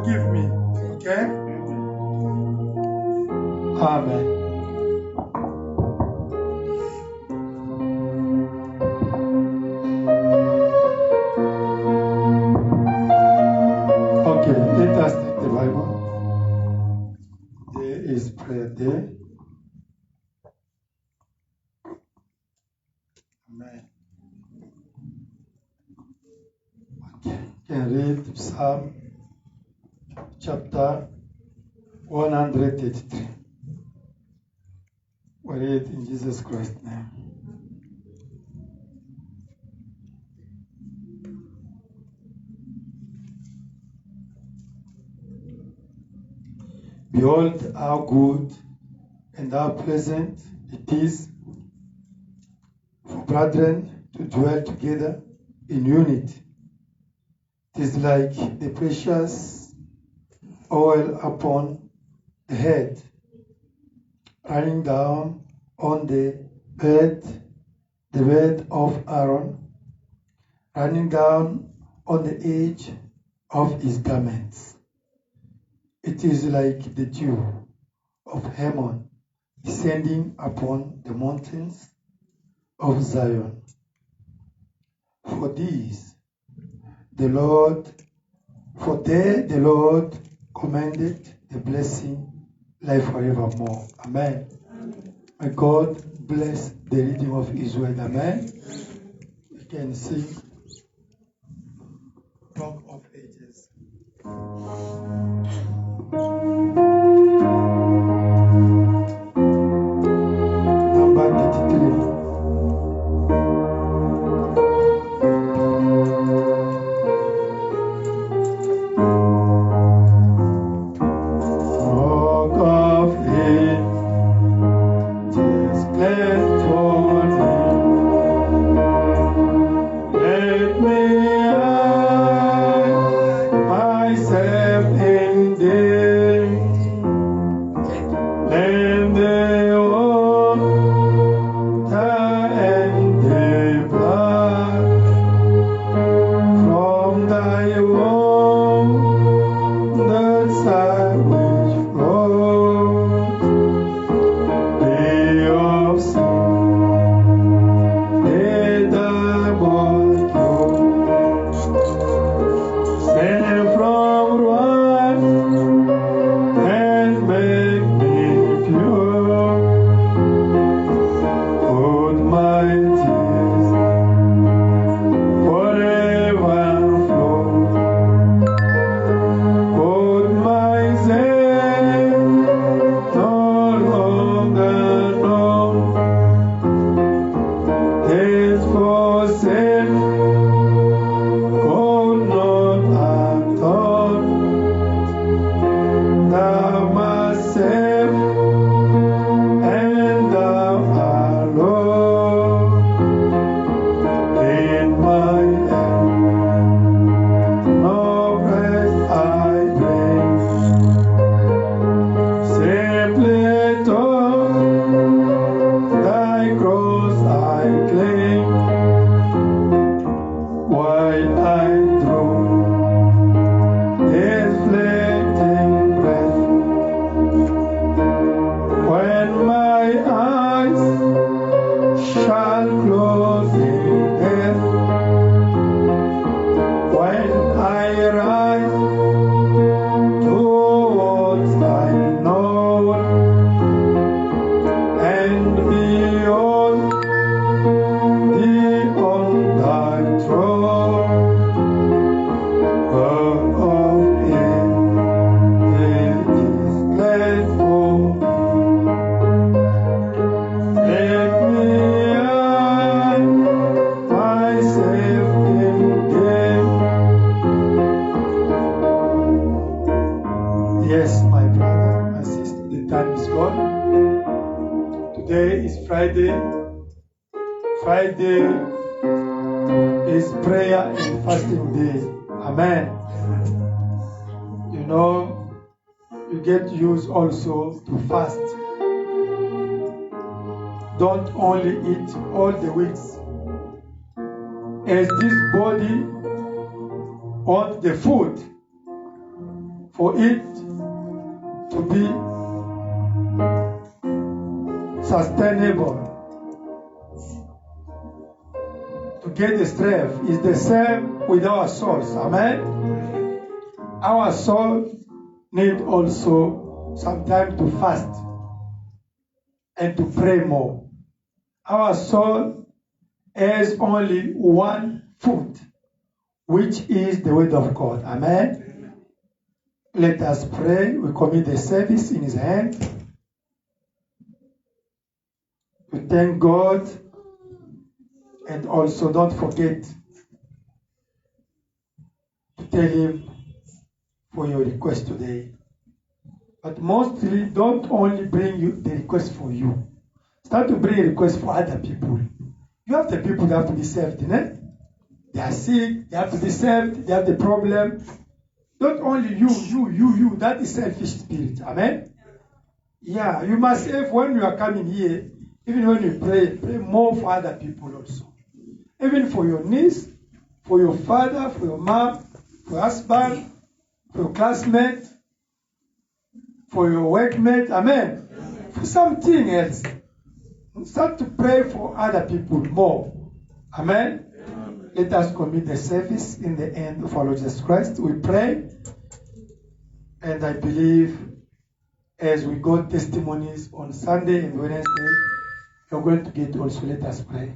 forgive me. Okay? Amen. Okay, let us take the Bible. There is prayer there. Amen. Okay, can read Psalm chapter 133. We read in Jesus Christ's name. Behold how good and how pleasant it is for brethren to dwell together in unity. It is like the precious oil upon the head, running down on the bed of Aaron, running down on the edge of his garments. It is like the dew of Hermon descending upon the mountains of Zion. For there the Lord commanded the blessing, life forevermore. Amen. May God bless the reading of His word. Amen. We can sing Rock of Ages. Number 33. Rock of Ages, glad for thee. Let me hide myself in thee. Let the water and the blood from thy wounded side which flowed be of sin. Let thy blood send from one and make me pure. Put my tears forever flow. Put my sin no longer known. This for sin could not atone. Thou must save, and thou alone in my hand. No rest I bring, simply to thy cross I cling, while I draw this fleeting breath. When my eyes shall close in death, when I rise towards thy known, and behold thee on thy throne, of ages, let for let me hide myself in them. Yes, my brother, my sister, the time is gone. Today is Friday. Friday is prayer and fasting day. Amen. You know, you get used also to fast. Don't only eat all the weeks. As this body wants the food for it to be sustainable, to get the strength, is the same with our souls. Amen? Our soul need also some time to fast and to pray more. Our soul has only one food, which is the word of God. Amen? Let us pray. We commit the service in His hand. We thank God, and also don't forget to tell Him for your request today. But mostly, don't only bring the request for you. Start to bring a request for other people. You have the people that have to be saved, né? They are sick, they have to be saved, they have the problem. Not only you. That is selfish spirit. Amen? Yeah, you must have, when you are coming here, even when you pray more for other people also. Even for your niece, for your father, for your mom, for your husband, for your classmate, for your workmate. Amen? For something else. Start to pray for other people more. Amen? Amen. Let us commit the service in the hand of our Lord Jesus Christ. We pray, and I believe as we got testimonies on Sunday and Wednesday, you're going to get also. Let us pray.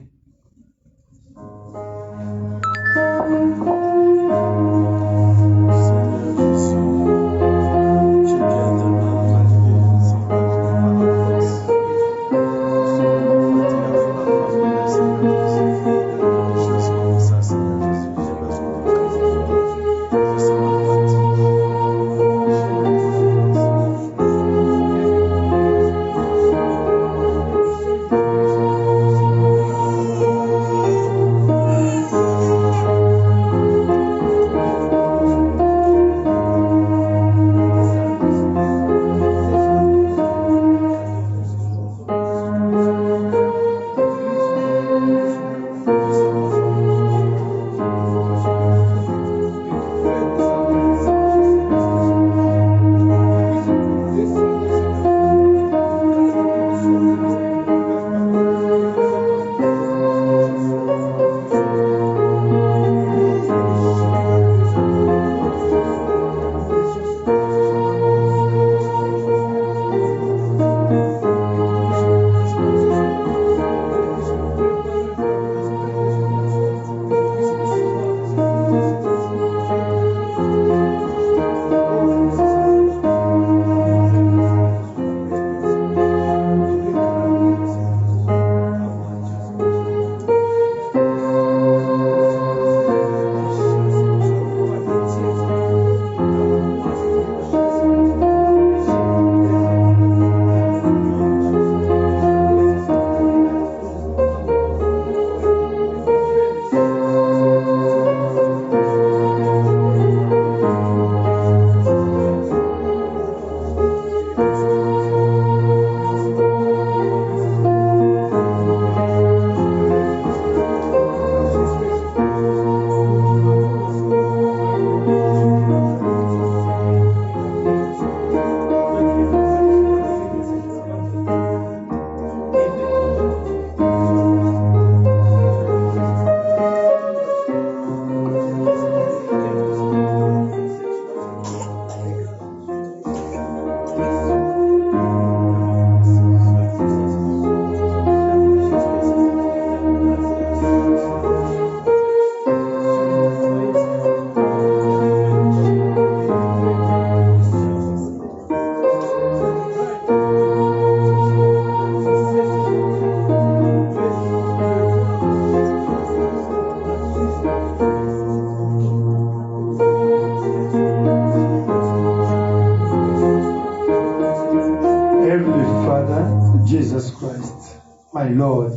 Jesus Christ, my Lord.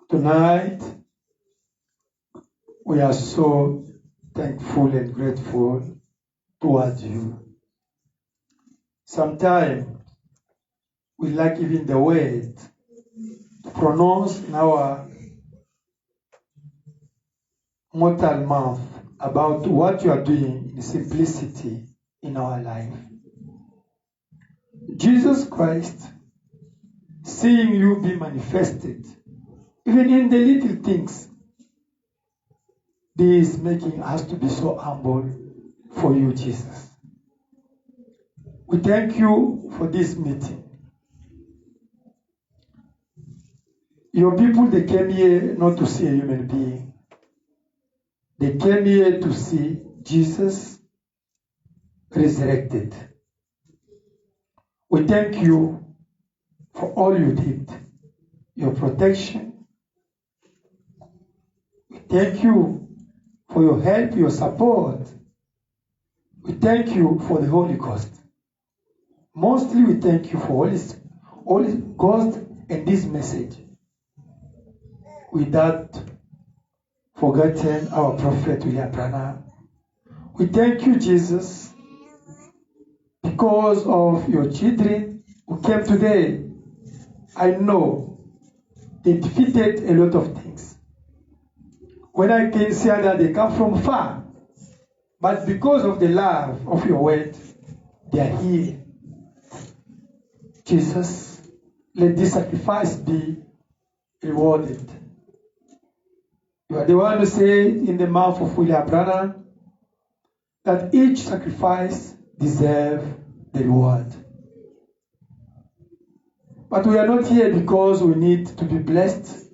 Tonight, we are so thankful and grateful towards you. Sometimes, we lack even the word to pronounce in our mortal mouth. about what you are doing in simplicity in our life. Jesus Christ, seeing you be manifested, even in the little things, this is making us to be so humble for you, Jesus. We thank you for this meeting. Your people, they came here not to see a human being. They came here to see Jesus resurrected. We thank you for all you did, your protection. We thank you for your help, your support. We thank you for the Holy Ghost. Mostly we thank you for Holy Ghost and this message. Without forgetting our prophet William Branham. We thank you, Jesus, because of your children who came today. I know they defeated a lot of things. When I came here, that they come from far, but because of the love of your word, they are here. Jesus, let this sacrifice be rewarded. You are the one who said in the mouth of William Branham that each sacrifice deserves the reward. But we are not here because we need to be blessed,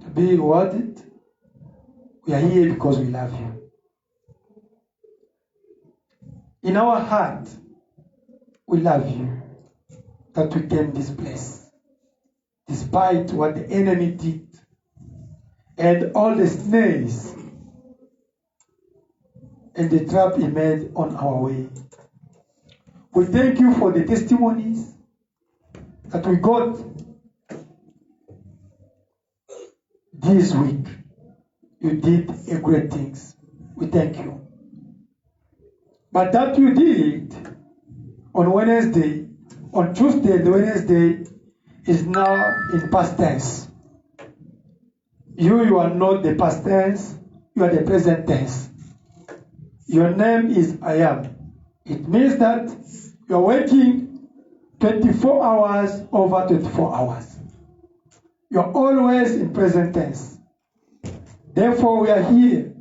to be rewarded. We are here because we love you. In our heart, we love you, that we came this place, despite what the enemy did and all the snares and the trap he made on our way. We thank you for the testimonies that we got this week. You did a great things. We thank you. But that you did on Wednesday, on Tuesday and Wednesday, is now in past tense. You are not the past tense, you are the present tense. Your name is I am. It means that you are working 24 hours over 24 hours. You are always in present tense. Therefore, we are here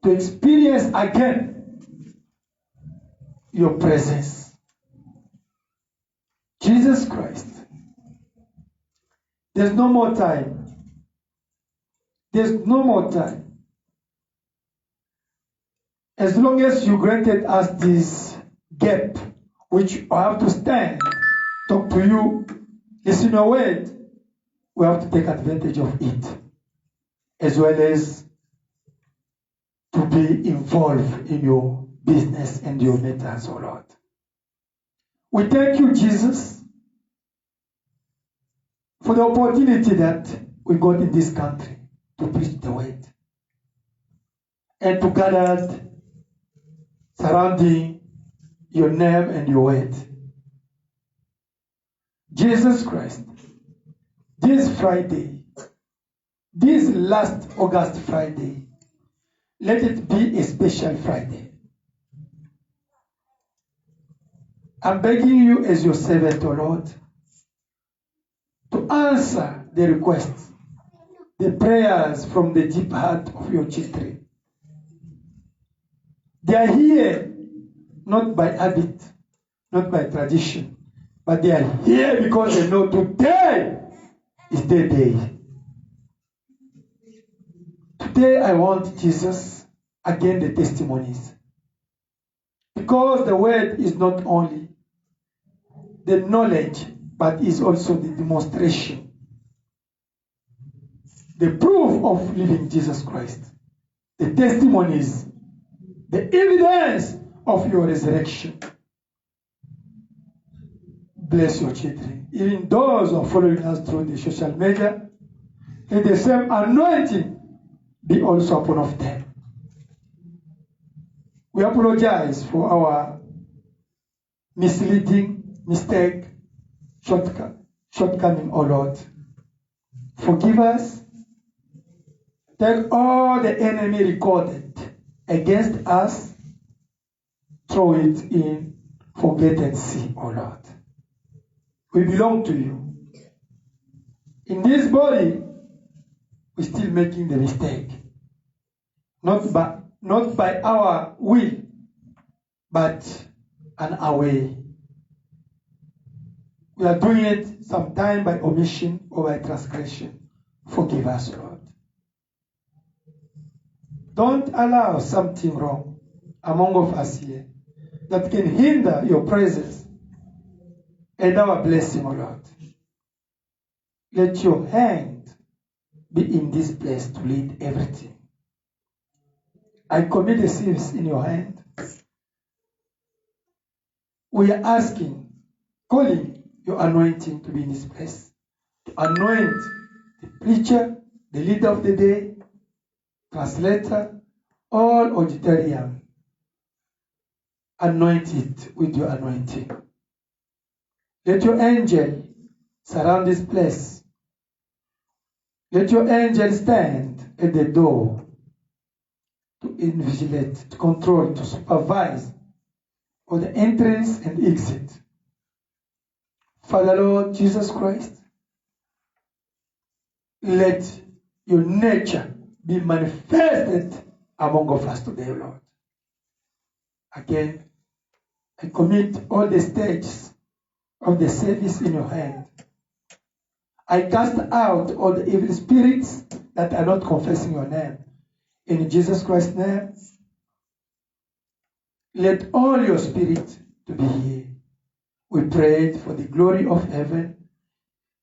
to experience again your presence. Jesus Christ. There's no more time. There's no more time. As long as you granted us this gap, which I have to stand, talk to you, listen your word, we have to take advantage of it, as well as to be involved in your business and your matters, oh Lord. We thank you, Jesus, for the opportunity that we got in this country to preach the word and to gather surrounding your name and your word. Jesus Christ, this Friday, this last August Friday, let it be a special Friday. I'm begging you as your servant, O Lord, to answer the requests, the prayers from the deep heart of your children. They are here not by habit, not by tradition, but they are here because they know today is their day. Today I want, Jesus, again the testimonies. Because the word is not only the knowledge, but is also the demonstration, the proof of living Jesus Christ, the testimonies, the evidence of your resurrection. Bless your children. Even those who are following us through the social media, let the same anointing be also upon of them. We apologize for our misleading, mistake, shortcoming, O Lord. Forgive us. Take all the enemy recorded against us, throw it in, forget and see, O Lord. We belong to you. In this body, we're still making the mistake. Not by our will, but on our way. We are doing it sometimes by omission or by transgression. Forgive us, Lord. Don't allow something wrong among of us here that can hinder your presence and our blessing, O Lord. Let your hand be in this place to lead everything. I commit the service in your hand. We are asking, calling your anointing to be in this place. To anoint the preacher, the leader of the day, translator, all auditorium. Anoint it with your anointing. Let your angel surround this place. Let your angel stand at the door to invigilate, to control, to supervise for the entrance and exit. Father Lord Jesus Christ, let your nature be manifested among of us today, Lord. Again, I commit all the stages of the service in your hand. I cast out all the evil spirits that are not confessing your name. In Jesus Christ's name, let all your spirit to be here. We prayed for the glory of heaven.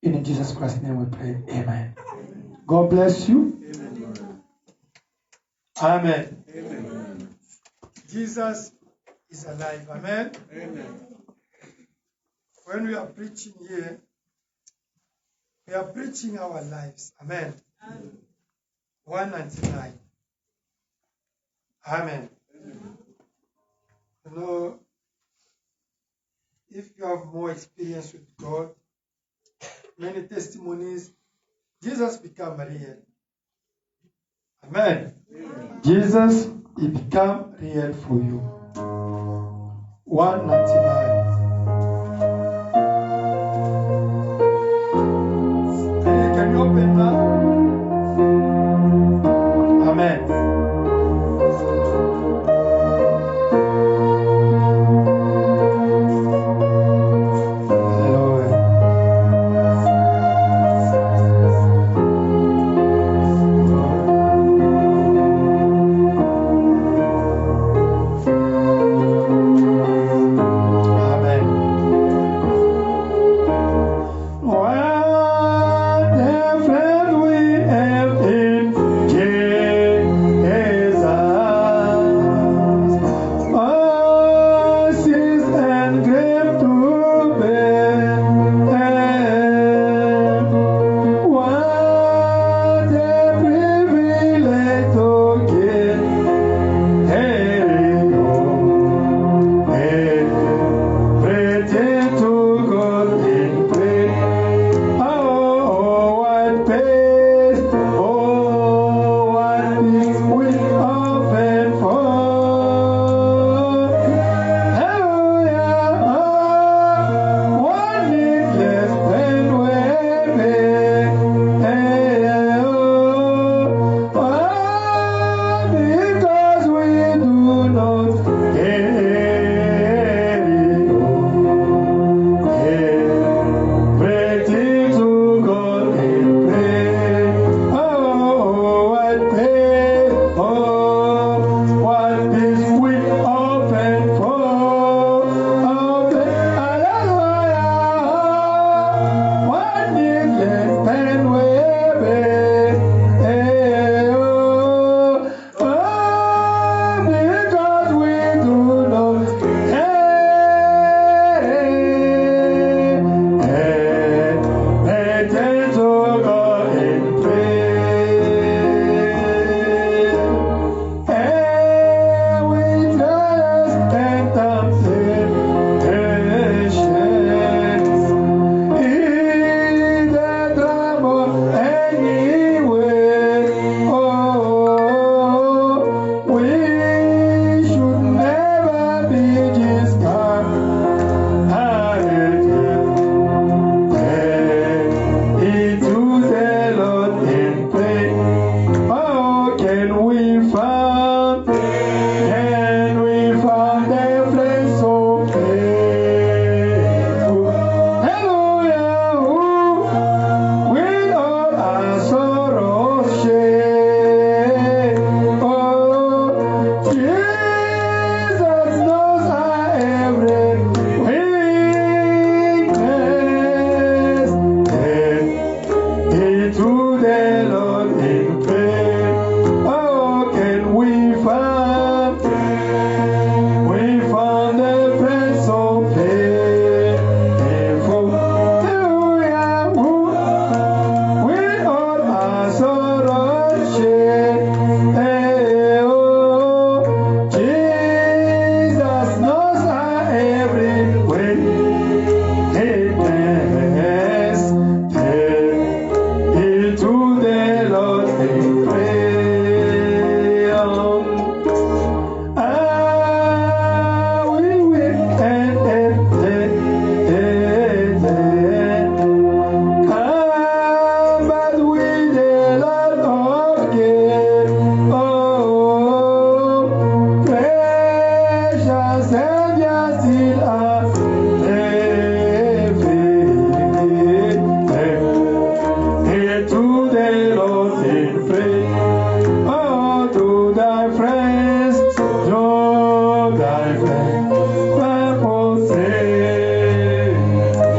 In Jesus Christ's name we pray. Amen. God bless you. Amen. Amen. Jesus is alive. Amen. Amen. When we are preaching here, we are preaching our lives. Amen. Amen. 199. Amen. Amen. You know, if you have more experience with God, many testimonies, Jesus become real. Amen. Amen. Jesus, he become real for you. 199. Can you open that? Amen. What heaven precious Savior still alive. Here to the Lord in praise. Oh, to thy friends, to thy friends, wherefore say,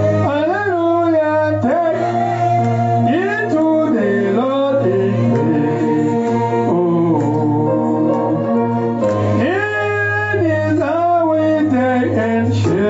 Hallelujah, take it to the Lord in praise. Oh, in his hour we take and share.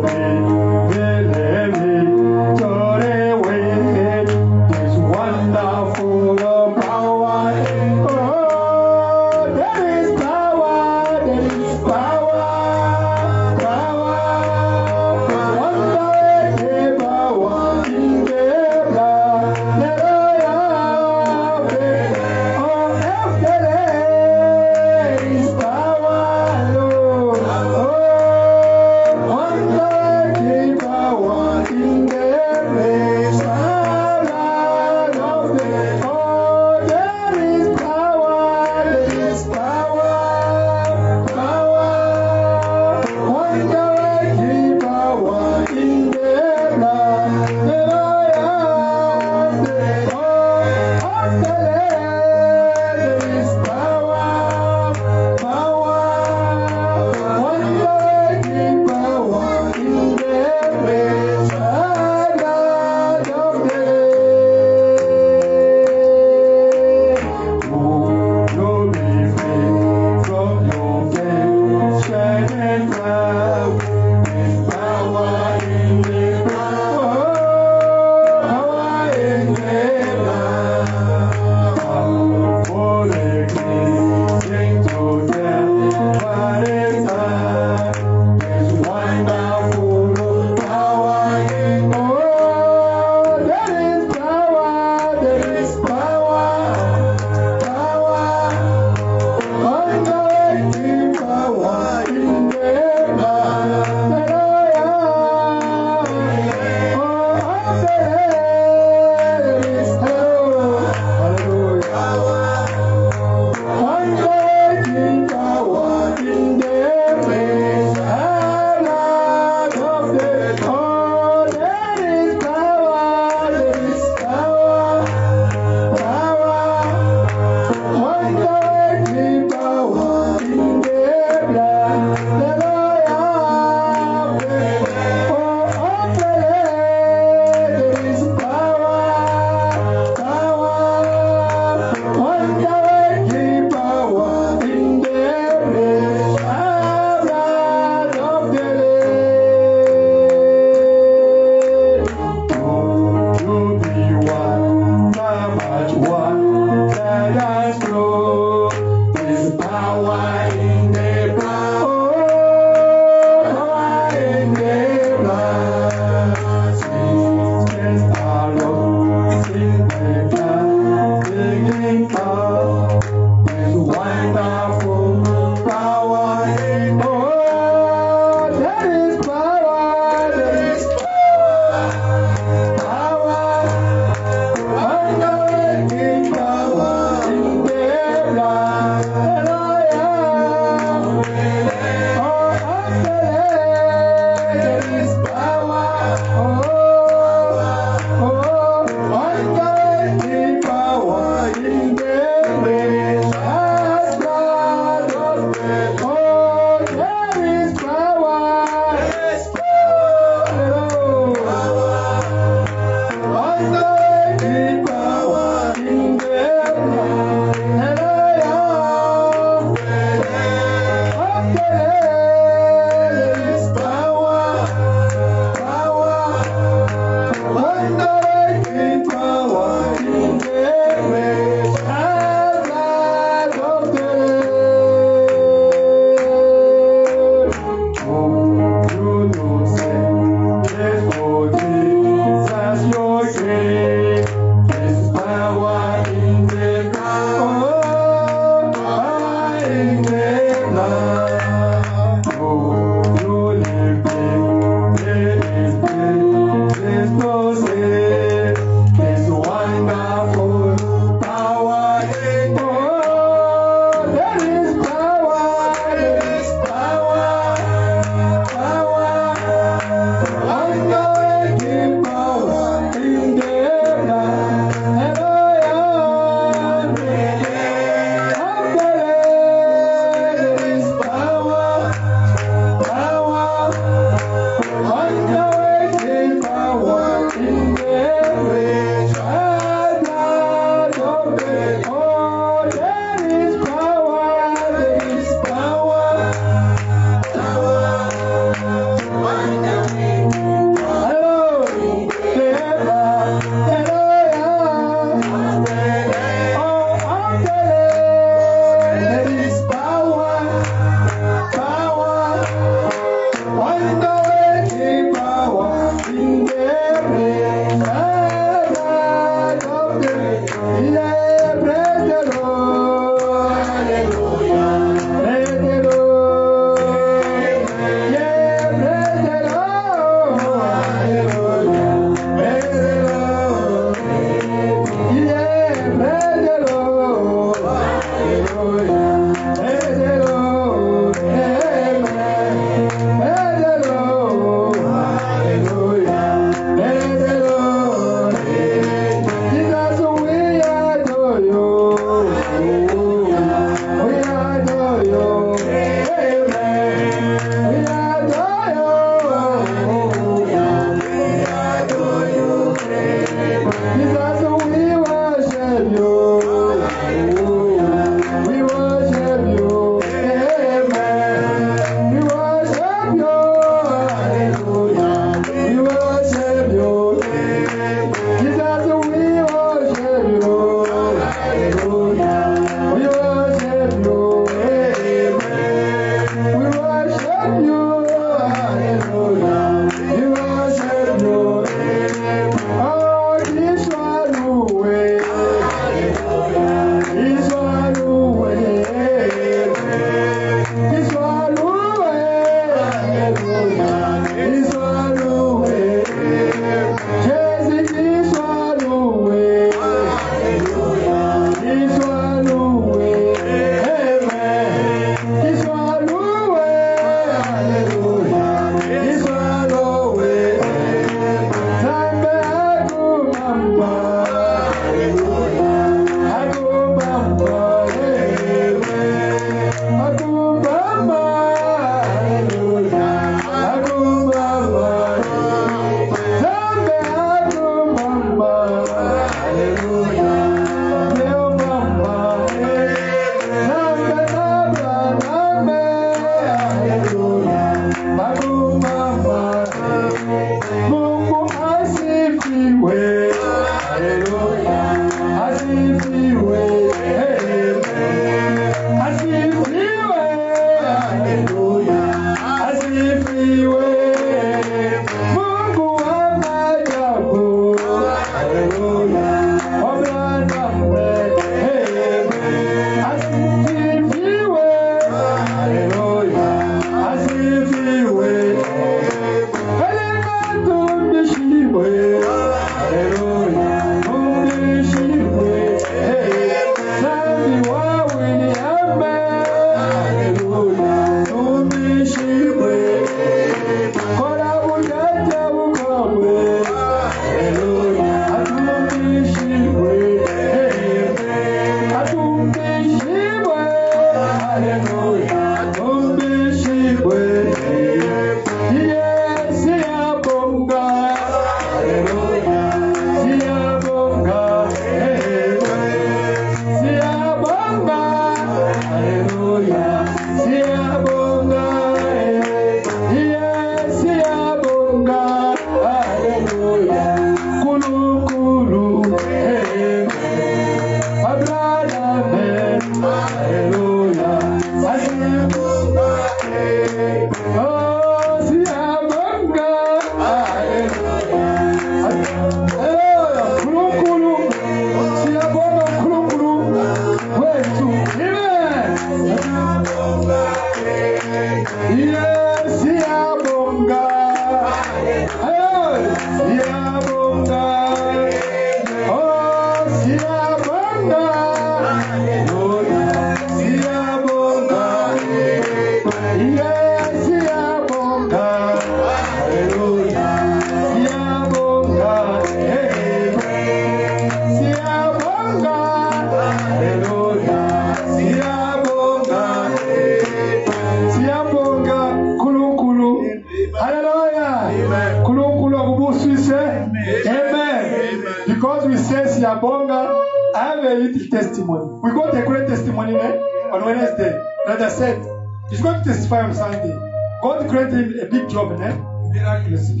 Siabonga, I have a little testimony. We got a great testimony on Wednesday. Brother said, he's going to testify on Sunday. God granted him a big job, miraculously.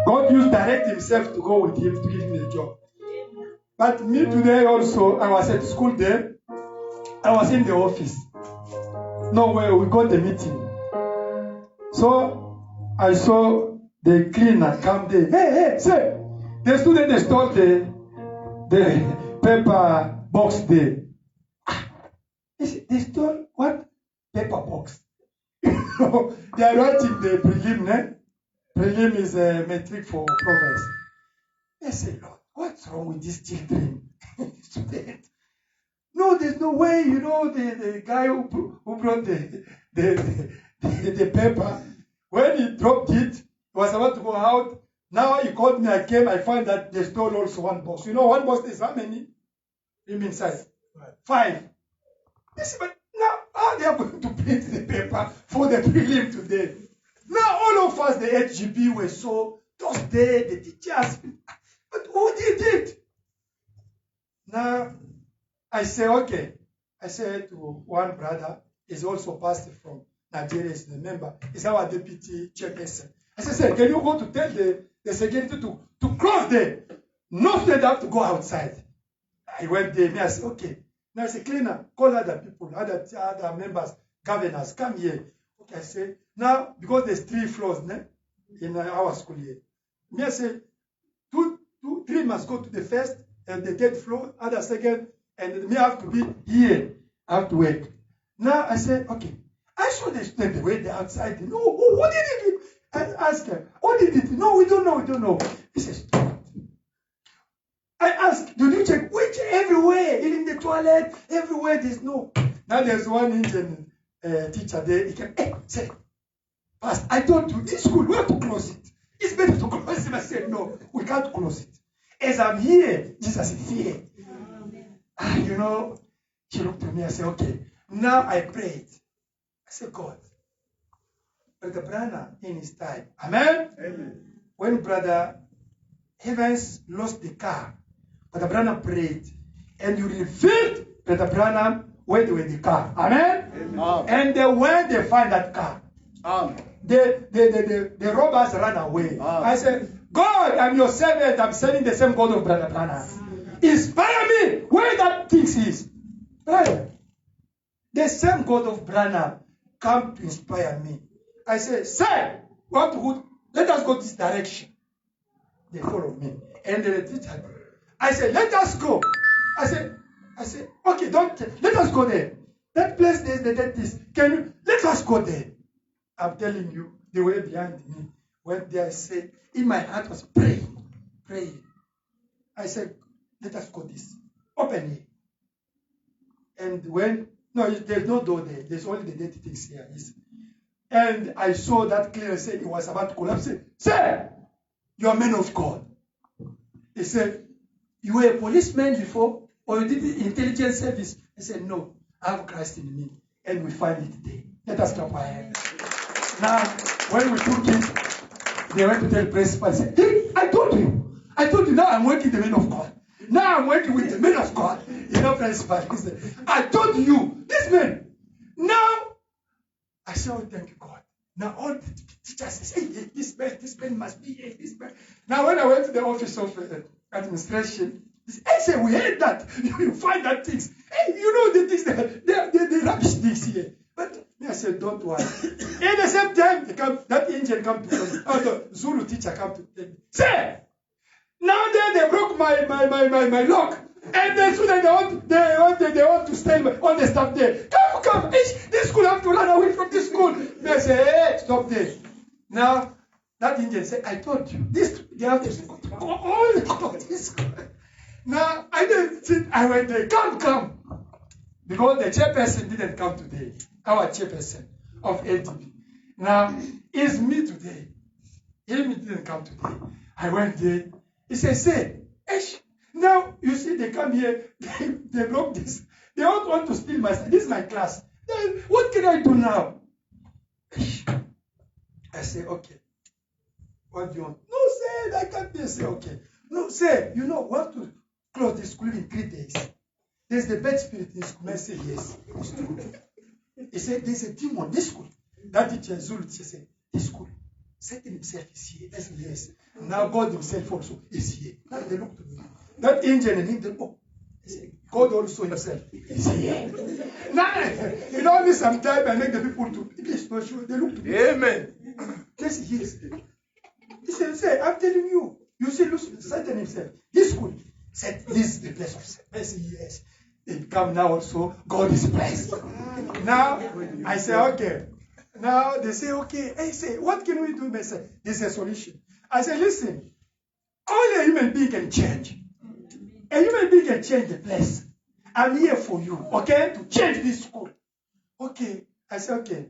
God used direct himself to go with him to give him a job. But me today also, I was at school there. I was in the office. No way, we got a meeting. So I saw the cleaner come there. Hey, say, the student stole the paper box there. They stole what? Paper box. They are writing the prelim, Prelim is a metric for progress. They say, Lord, what's wrong with these children? Student. No, there's no way, the guy who brought the paper, when he dropped it, he was about to go out. Now he called me, I came, I find that they stole also one box. One box is how many? Inside? 5. They said, but now how they are going to print the paper for the prelim today? Now all of us, the HGB, were so those days, the teachers. But who did it? Now I say, okay. I said to one brother, he's also pastor from Nigeria, is the member, he's our deputy chairperson. I said, can you go to tell the security to close there? Not let them to go outside. I went there, and I said, okay. Now I said, cleaner, call other people, other members, governors, come here. Okay, I said, now, because there's 3 floors in our school here. Me, I said, 3 must go to the first and the 3rd floor, other second, and me have to be here. I have to wait. Now I said, okay. I saw the student, they wait outside. No, what did he do? I asked her, what did he do? No, we don't know. He says, I asked, did you check? Which everywhere, in the toilet, everywhere, there's no. Now there's one Indian teacher there. He came, say, Pastor, I told you, this school, we have to close it. It's better to close it. I said, no, we can't close it. As I'm here, Jesus is here. She looked at me and said, okay, now I prayed. I said, God, Brother Branham in his time. Amen? Amen. When Brother Evans lost the car, Brother Branham prayed. And you revealed Brother Branham where they were the car. Amen? Amen. And when they find that car, the robbers ran away. I said, God, I'm your servant. I'm serving the same God of Brother Branham. Inspire me where that thing is. Brother, the same God of Branham come to inspire me. I said, sir, let us go this direction. They follow me. And the teacher, I said, let us go. I said, okay, let us go there. That place there's the dentist. Let us go there. I'm telling you, they were behind me. When they said, in my heart was praying. I said, let us go this. Open it. And there's no door there. There's only the dirty things here. And I saw that clearly said it was about to collapse. I said, sir, you're a man of God. He said, you were a policeman before, or you did the intelligence service? I said, no, I have Christ in me. And we find it there. Let us clap our hands. Now, when we took it, they went to tell the principal. I said, hey, I told you, now I'm working the man of God. Now I'm working with the man of God. Principal, he said, I told you, this man. Now, I said, oh, thank you, God. Now all the teachers say, hey, this man must be here, this man. Now when I went to the office of administration, I said, we heard that. You find that things. Hey, the things, the rubbish things here. But I said, don't worry. At the same time, that Indian come to the Zulu teacher come to tell me, say, now they broke my lock. And the students, they want to stay on the staff there. Come. This school have to run away from this school. They say, hey, stop there. Now, that Indian said, I told you, they have to all this school. Now, I went there, come. Because the chairperson didn't come today. Our chairperson of LDB. Now, it's me today. He didn't come today. I went there. He said, say, now, you see, they come here, they broke this. They don't want to steal my stuff. This is my class. Then, what can I do now? I say, okay. What do you want? No, sir, I can't be. I say, okay. No, sir, we have to close the school in 3 days. There's the bad spirit in school. I say, yes, it's true. He said, there's a demon in this school. That teacher, Zulu, she said, this school. Satan himself is here. I said, yes. Now God himself also is here. Now they look to me. That angel and him, they, oh, I said, God also himself is here. Now, you know me sometimes I make the people to, it's not sure. They look to me. Amen. Yes, he is. He said, say, I'm telling you. You see, Satan himself. This school said, this is the place of Satan. I said, yes. They come now also, God is blessed. Now, I say, okay. Now, they say, okay. I say, what can we do? I say, this is a solution. I say, listen, only a human being can change. A human being can change the place. I'm here for you, okay, to change this school. Okay. I said, okay,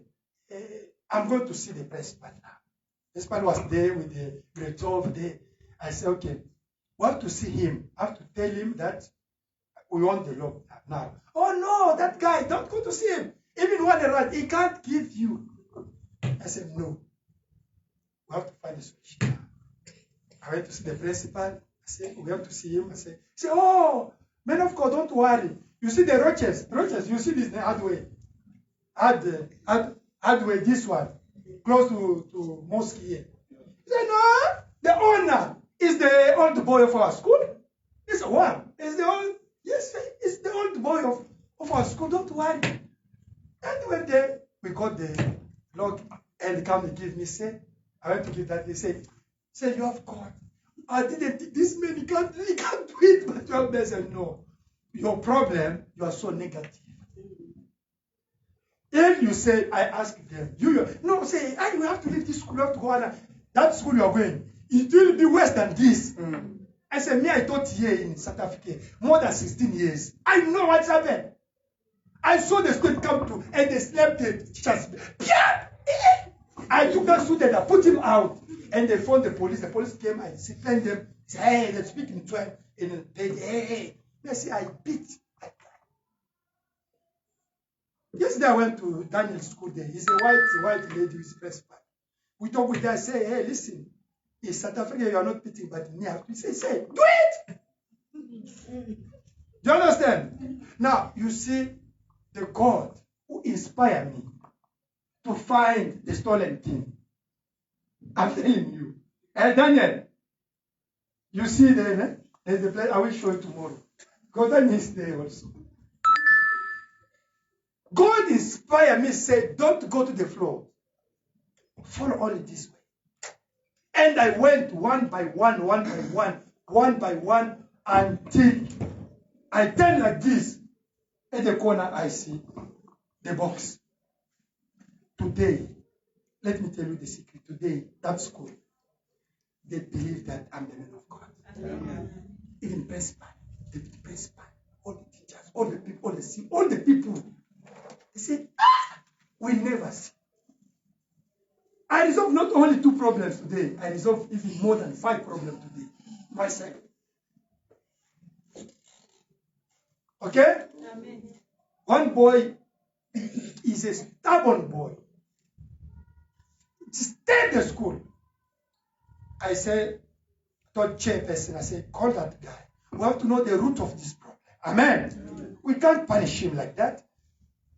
I'm going to see the principal now. The principal was there with the grade 12 there. I said, okay, we have to see him. I have to tell him that we want the law now. Oh no, that guy, don't go to see him. Even when around, he can't give you. I said, no. We have to find a solution. I went to see the principal. I said, we have to see him. I said, oh, man of God, don't worry. You see the roaches, you see this hardware. Hardware, this one, close to mosque here. He said, no, the owner is the old boy of our school. He said, what? Is the old, yes, it's the old boy of our school, don't worry. And when we got the log and come and give me, say, I went to give that, they said, you have God. I didn't, this man, he can't do it, but you have said, no. Your problem, you are so negative. If you say, I ask them, no, say, you have to leave this school, you have to go on that school you are going. It will be worse than this. I said, me, I taught here in South Africa more than 16 years. I know what's happened. I saw the student come to, and they slapped the teachers. I took that student, I put him out, and they phoned the police. The police came and disciplined them. Say, hey, they speak in 12. And they, hey. They say, I beat. Yesterday I went to Daniel's school there. He's a white lady who's principal. We talk with her, I say, hey, listen, in South Africa you are not beating, but in here, we say, do it! Do you understand? Now, you see, the God who inspired me to find the stolen thing. I'm telling you. Hey, Daniel, you see there, there's the place, I will show you tomorrow. God is there also. God inspired me, said, don't go to the floor. Follow only this way. And I went one by one, until I turned like this. At the corner, I see the box. Today, let me tell you the secret. Today, that school, they believe that I'm the man of God. Even principal, the principal, all the teachers, all the people, all the people. They said, we never see. I resolved not only 2 problems today, I resolved even more than 5 problems today. Myself. Okay? Amen. One boy is a stubborn boy. Stay at the school. I said, told chairperson, I said, call that guy. We have to know the root of this problem. Amen. Amen. We can't punish him like that.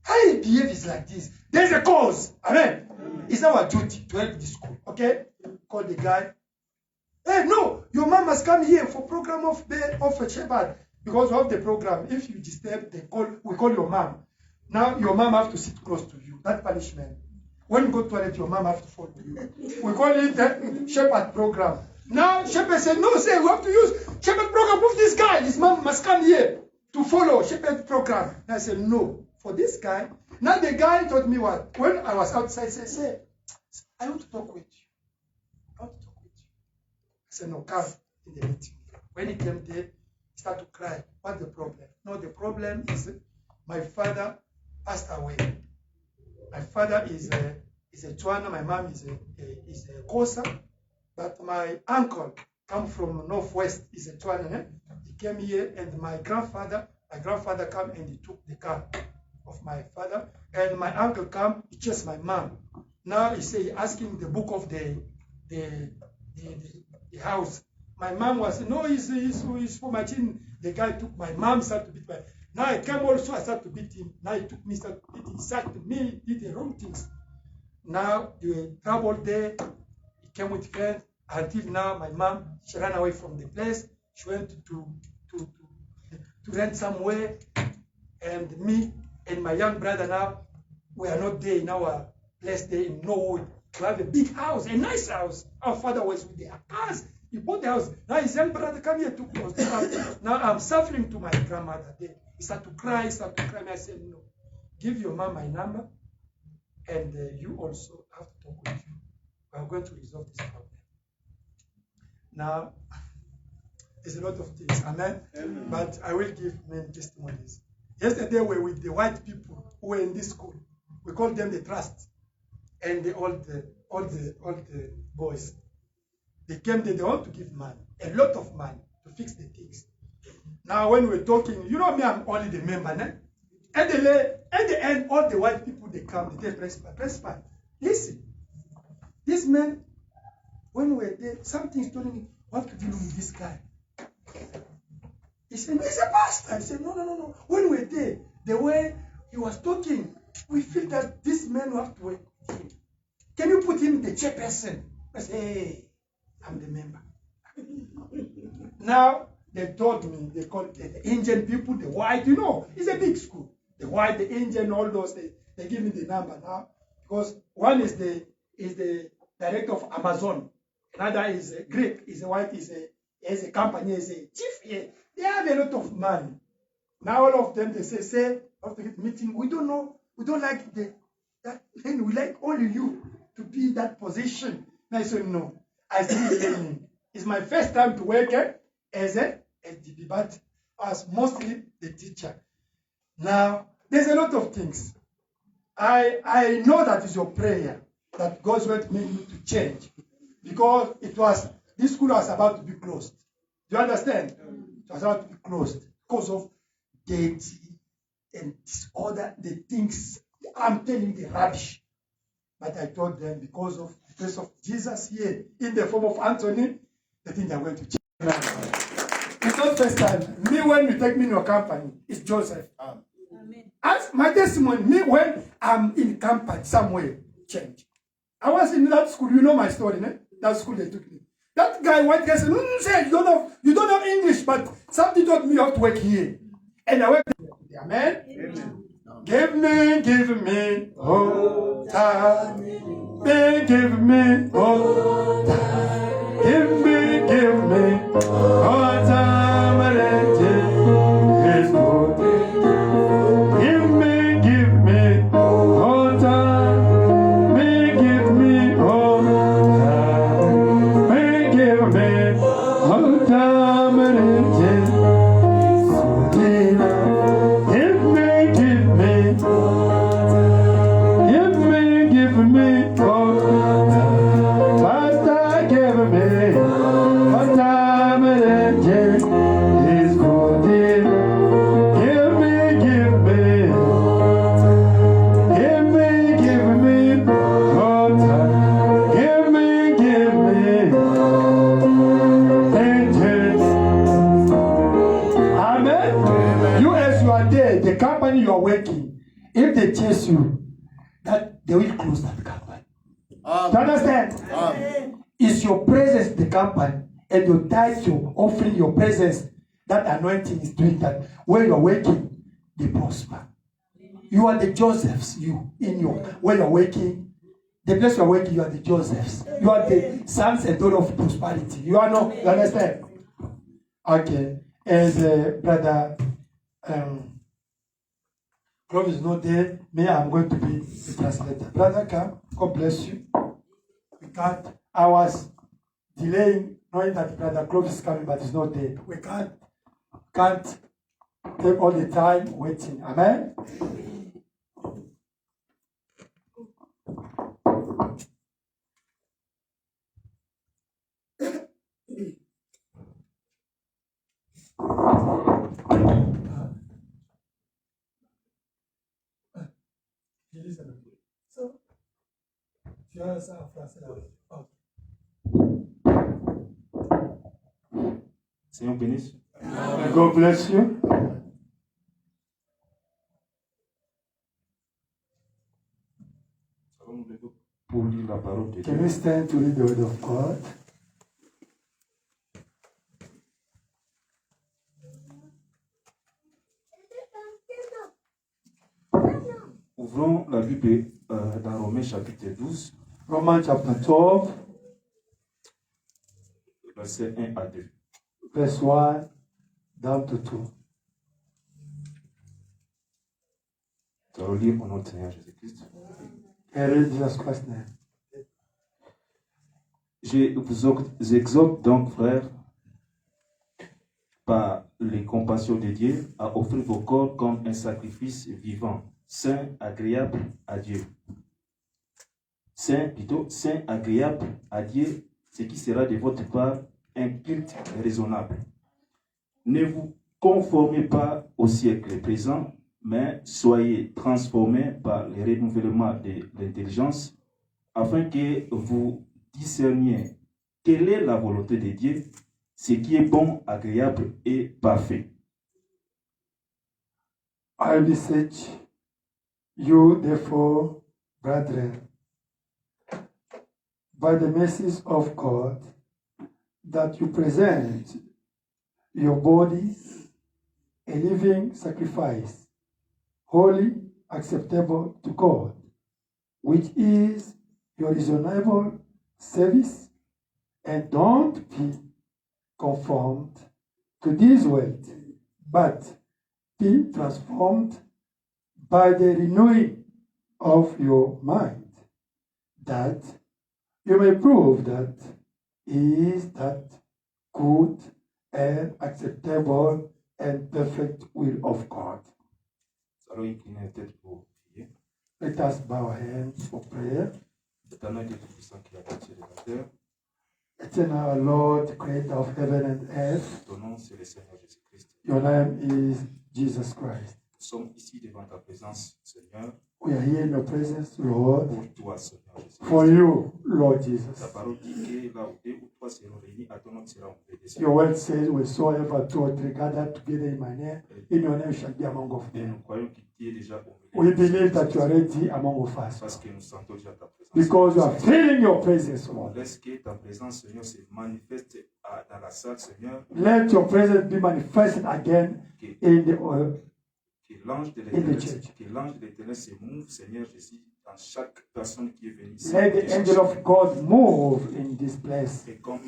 How he behaves like this. There's a cause. Amen. It's our duty to help this school. Okay? Call the guy. Hey, no, your mom must come here for program of a shepherd. Because of the program, if you disturb, we call your mom. Now your mom have to sit close to you. That punishment. When you go to toilet, your mom have to follow you. We call it the shepherd program. Now shepherd said, no, say we have to use shepherd program. Move this guy. His mom must come here to follow shepherd program. And I said, no. For this guy, now the guy told me what? When I was outside, say, I want to talk with you. I want to talk with you. I said, no, come in the meeting. When he came there, he started to cry. What's the problem? No, the problem is my father passed away. My father is a Chwana, my mom is a Kosa, but my uncle come from Northwest, is a Chwana. He came here, and my grandfather came and he took the car of my father, and my uncle come, he chased my mom. Now he say, asking the book of the house. My mom was, no, he's for my chin. The guy took my mom, started to beat my. Now I came also, I started to beat him. Now he took me, started to beat him. He sacked me, did the wrong things. Now the trouble there, he came with friends. Until now, my mom, she ran away from the place. She went to rent somewhere. And me and my young brother now, we are not there in our place there in Norwood. We have a big house, a nice house. Our father was with the house. He bought the house. Now his young brother come here to us. Now I'm suffering to my grandmother there. He started to cry, I said, no. Give your mom my number, and you also have to talk with you. We are going to resolve this problem. Now, there's a lot of things, amen? Amen. But I will give many testimonies. Yesterday we were with the white people who were in this school. We called them the trust, and all the boys. They came there, they want to give money, a lot of money to fix the things. Now when we're talking, you know me, I'm only the member, né? At the end, all the white people, they come, they tell principal, listen, this man, when we're there, something's telling me, what to do with this guy? He said, no, he's a pastor. I said, no. When we're there, the way he was talking, we feel that this man will have to work with him. Can you put him in the chairperson? I said, hey, I'm the member. Now, they told me, they called the Indian people, the white, you know, it's a big school. The white, the Indian, all those, they give me the number now. Because one is the director of Amazon. Another is a Greek, is a white, is a company, is a chief here. They have a lot of money. Now all of them, they say, after the meeting, we don't know, we don't like that, and we like only you to be in that position. And I said, no, I still learning. It's my first time to work as a SDB, but as mostly the teacher. Now, there's a lot of things. I know that is your prayer, that God's going to make me to change. Because this school was about to be closed. Do you understand? It was about to be closed because of dirty and disorder, the things, I'm telling you, the rubbish. But I told them, because of the face of Jesus here, in the form of Anthony, the thing they're going to change. It's not first time. Me, when you take me in your company, it's Joseph. Amen. As my testimony, me, when I'm in company somewhere, change. I was in that school, you know my story, né? That school they took me. That guy, white guy said, you don't know English, but something taught me how to work here. And I went there. Amen? Amen. Give me, oh, time. Give me, oh, time. Give me, oh, time. It's good. Give me, oh, time. Give me, oh, time. Give me, oh, time. The company you are working, if they chase you, that they will close that company. Do you understand? It's your presence in the company and your title offering your presence. That anointing is doing that. Where you are working, they prosper. You are the Josephs. Where you are working, the place you are working, you are the Josephs. You are the sons and daughters of prosperity. You understand? Okay. As brother Clovis is not there, me, I'm going to be the translator. Brother, come. God bless you. We can't. I was delaying, knowing that Brother Clovis is coming, but he's not there. We can't take all the time waiting. Amen? So, tu as ça en français là. Seigneur bénisse. May God bless you. Nous allons nous lever pour lire la parole de Can Dieu. we stand to read the word of God? Ouvrons la Bible dans Romains chapitre 12, Romans chapter 12, versets 1 à 2. verse 1 down to 2. Nous allons lire au nom du Seigneur Jésus-Christ. And read Jesus Christ's name. Je vous exhorte donc, frères, par les compassions de Dieu, à offrir vos corps comme un sacrifice vivant, saint, agréable à Dieu. Saint, agréable à Dieu, ce qui sera de votre part un culte raisonnable. Ne vous conformez pas au siècle présent, mais soyez transformés par le renouvellement de l'intelligence, afin que vous discerniez quelle est la volonté de Dieu, ce qui est bon, agréable et parfait. I beseech you, therefore, brethren, by the mercies of God, that you present your bodies a living sacrifice, holy, acceptable to God, which is your reasonable service, and don't be conformed to this world, but be transformed by the renewing of your mind, that you may prove that is that good and acceptable and perfect will of God. Nous allons incliner la tête pour prier. Let us bow our hands for prayer. Éternel Dieu Tout-Puissant qui a bâti la terre, Eternal Lord, creator of heaven and earth, ton nom c'est le Seigneur Jésus-Christ. your name is Jesus Christ. Nous sommes ici devant ta présence, Seigneur, We are here in your presence, Lord, pour toi, Seigneur for Jésus-Christ. you, Lord Ta Jesus. parole dit que là où deux ou trois seront réunis, à ton nom sera enlevé des cieux. Your word says, wheresoever two or three gather together in my name, in your name shall be among of Et them. nous croyons qu'il t'est déjà au We milieu. believe that you are already among of Parce us. que nous sentons déjà ta présence. Because you are feeling your presence, Lord. Laisse que ta présence, Seigneur, se manifeste dans la salle, Seigneur. Let your presence be manifested again in the Que l'ange de In the l'Éternel church. que l'ange de l'Éternel se mouve, Seigneur Jésus, dans chaque personne qui est venue ici. let the angel of God move in this place. Et comme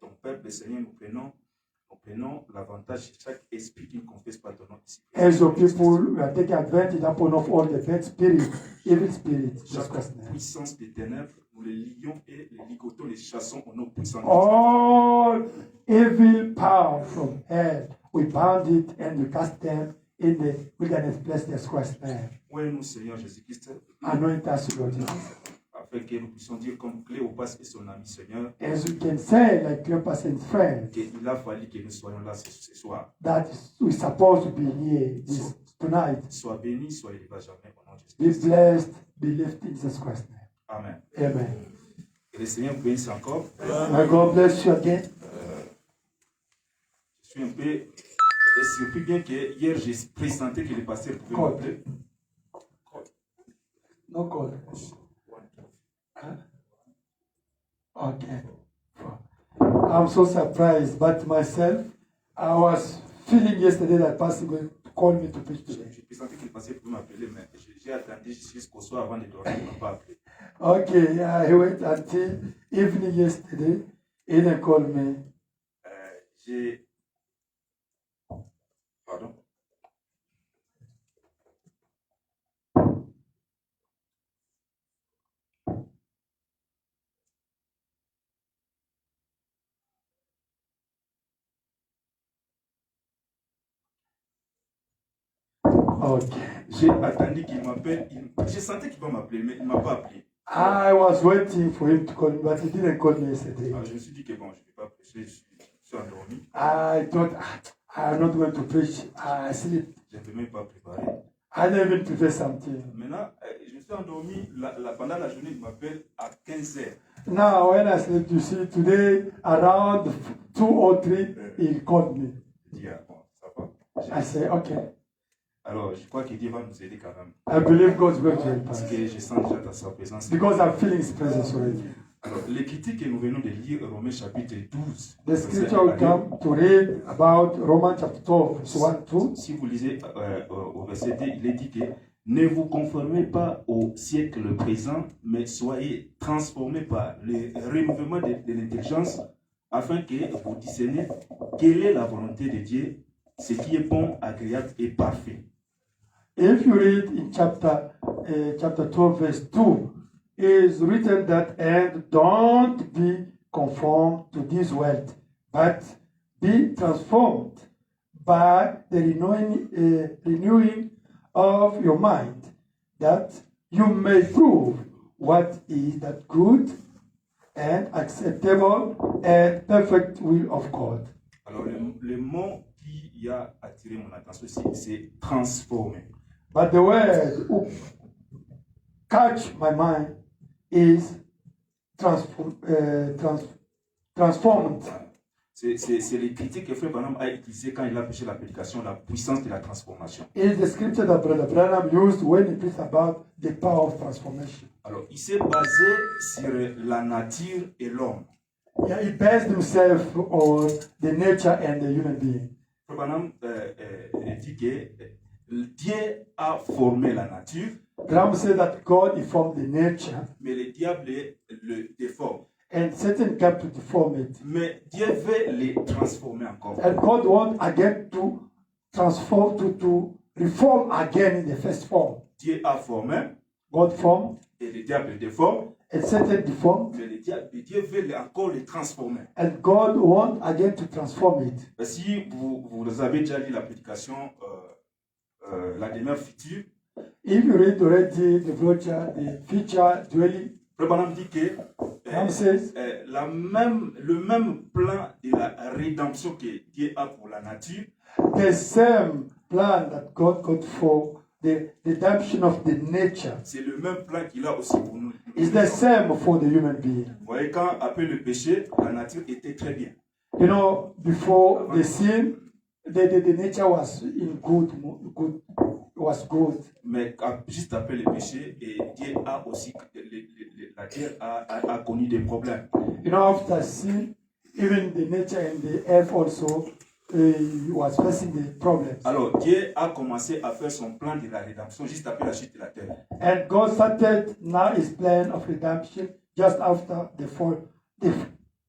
ton peuple, Seigneur, nous prenons l'avantage de chaque esprit qui ne confesse pas ton nom ici. As your people, we are taking advantage upon of all the bad spirit, evil spirit. Jesus Chaque Christ's name. puissance des ténèbres, nous les lions et les ligotons, les chassons au nom puissant de All evil power from hell, we bound it and we cast them in the wilderness place, Jesus Christ's name. Oui, nous, Seigneur Jésus-Christ, Anoint us, Lord Jesus. afin que nous puissions dire comme Cléopas et son ami, Seigneur, As we can say, like Cleopas and friends, qu'il a fallu que nous soyons là ce soir. that we're supposed to be here tonight. Sois béni, sois élevé à jamais au nom de Be Jésus-Christ. blessed, be lifted in Jesus Christ's name. Amen. Amen. Que le Seigneur vous bénisse encore. May God bless you again. Je suis un peu surpris, bien que hier j'ai présenté que le pasteur pouvait Call. m'appeler. No call. Huh? Okay. I'm so surprised, but myself, I was feeling yesterday that Pastor going to call me to preach today. J'ai présenté que le pasteur pouvait m'appeler, mais j'ai attendu jusqu'au soir avant de dormir, il ne m'a pas appelé. Okay, I wait until evening yesterday, and he called me. J'ai. Pardon. Okay. J'ai attendu qu'il m'appelle. J'ai senti qu'il va m'appeler, mais il ne m'a pas appelé. I was waiting for him to call me, but he didn't call me yesterday. Alors, je me suis dit que bon, je ne vais pas prêcher, je suis endormi. I thought I'm not going to preach. I sleep. Je ne vais même pas préparer. I didn't even prepare something. Maintenant, je me suis endormi pendant la journée, il m'appelle à 15h. Now, when I sleep, you see, today around 2 or 3, he called me. Il dit, ah, bon, ça va. I say, okay. Alors, je crois que Dieu va nous aider quand même. I believe God's going to help Parce us. que je sens déjà dans sa présence. Because I'm feeling His presence already. Alors, les critiques que nous venons de lire, Romains chapitre 12. The scripture will come to read about Romans chapter 12, verse 1, 2. Si vous lisez au verset 2, il est dit que ne vous conformez pas au siècle présent, mais soyez transformés par le renouvellement de l'intelligence afin que vous discerniez quelle est la volonté de Dieu, ce qui est bon, agréable et parfait. If you read in chapter 12, verse 2, it is written that, and don't be conformed to this world, but be transformed by the renewing of your mind, that you may prove what is that good and acceptable and perfect will of God. Alors, le mot qui a attiré mon attention, c'est transformer. But the word who catch my mind is transformed. C'est les critiques que Frère Branham a utilisées quand il a prêché la prédication, la puissance de la transformation. It is the scripture that Brother Branham used when he preached about the power of transformation. Alors, il s'est basé sur la nature et l'homme. Yeah, he based himself on the nature and the human being. Frère Branham dit que Dieu a formé la nature, Branham said that God he formed the nature, mais le diable le déforme. and Satan came to deform it. Mais Dieu veut les transformer encore. And God wants again to transform, to reform again in the first form. Dieu a formé God formed, et le diable déforme, and Satan deformed, mais Dieu veut encore les transformer. and God wants again to transform it. Si vous avez déjà lu la prédication, la demeure future, If you read already the future dwelling, Frère Branham dit que Branham says le même plan de la rédemption que Dieu a pour la nature, the same plan that God got for the redemption of the nature c'est le même plan qu'il a aussi pour nous. is the same for the human being. Vous voyez, quand après le péché, la nature était très bien. You know, before the sin, the nature was in good, was good. Mais juste après le péché, et Dieu a aussi, la terre a connu des problèmes. You know, after sin, even the nature and the earth also was facing the problems. Alors Dieu a commencé à faire son plan de la rédemption juste après la chute de la terre. And God started now His plan of redemption just after the fall,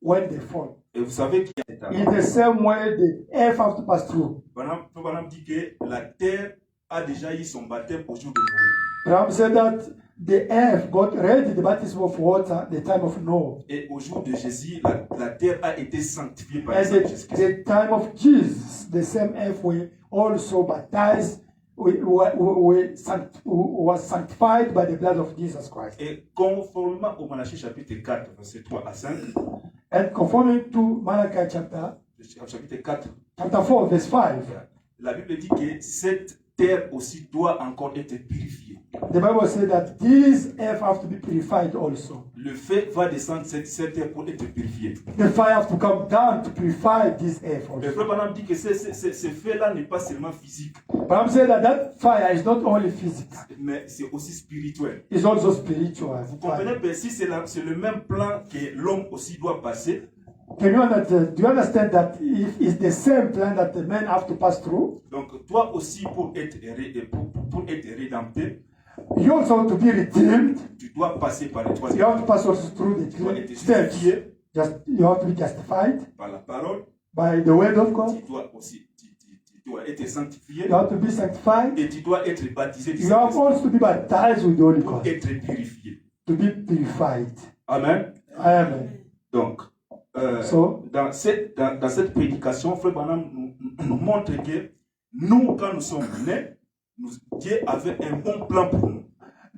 when they fall. Et vous savez qu'il y a In the same way, the earth has to pass through. Branham dit que la terre a déjà eu son baptême au jour de Noé. Branham said that the earth got ready the baptism of water the time of Noah. Et au jour de Jésus, la terre a été sanctifiée par And Jésus-Christ. the time of Jesus, the same earth were also baptized, was sanctified by the blood of Jesus Christ. Et conformément au Malachie chapitre 4, verset 3 à 5, And conforming to Malachi chapter 4, 4, verse 5, la Bible dit que cette terre aussi doit encore être purifiée. the Bible says that this earth have to be purified also. Le feu va descendre cette terre pour être purifiée. The fire have to come down to purify this earth Le also. frère Branham dit que ce feu-là n'est pas seulement physique, Branham said that fire is not only physical, mais c'est aussi spirituel. it's also spiritual. Vous comprenez, mais si c'est le même plan que l'homme aussi doit passer, Can you understand? Do you understand that it's the same plan that the men have to pass through? donc toi aussi pour être rédempté, You also have to be redeemed. tu dois passer par les You troisième have to pass also through tu dois the être steps. justifié You have to be justified par la parole, by the word of God. tu dois aussi tu dois être sanctifié You have to be sanctified. et tu dois être baptisé du You have Saint-Esprit also to be baptized with the Holy pour Ghost être purifié. to be purified. Amen. Amen. Donc, So, dans cette prédication, Frère Branham nous montre que nous, quand nous sommes nés, Dieu avait un bon plan pour nous.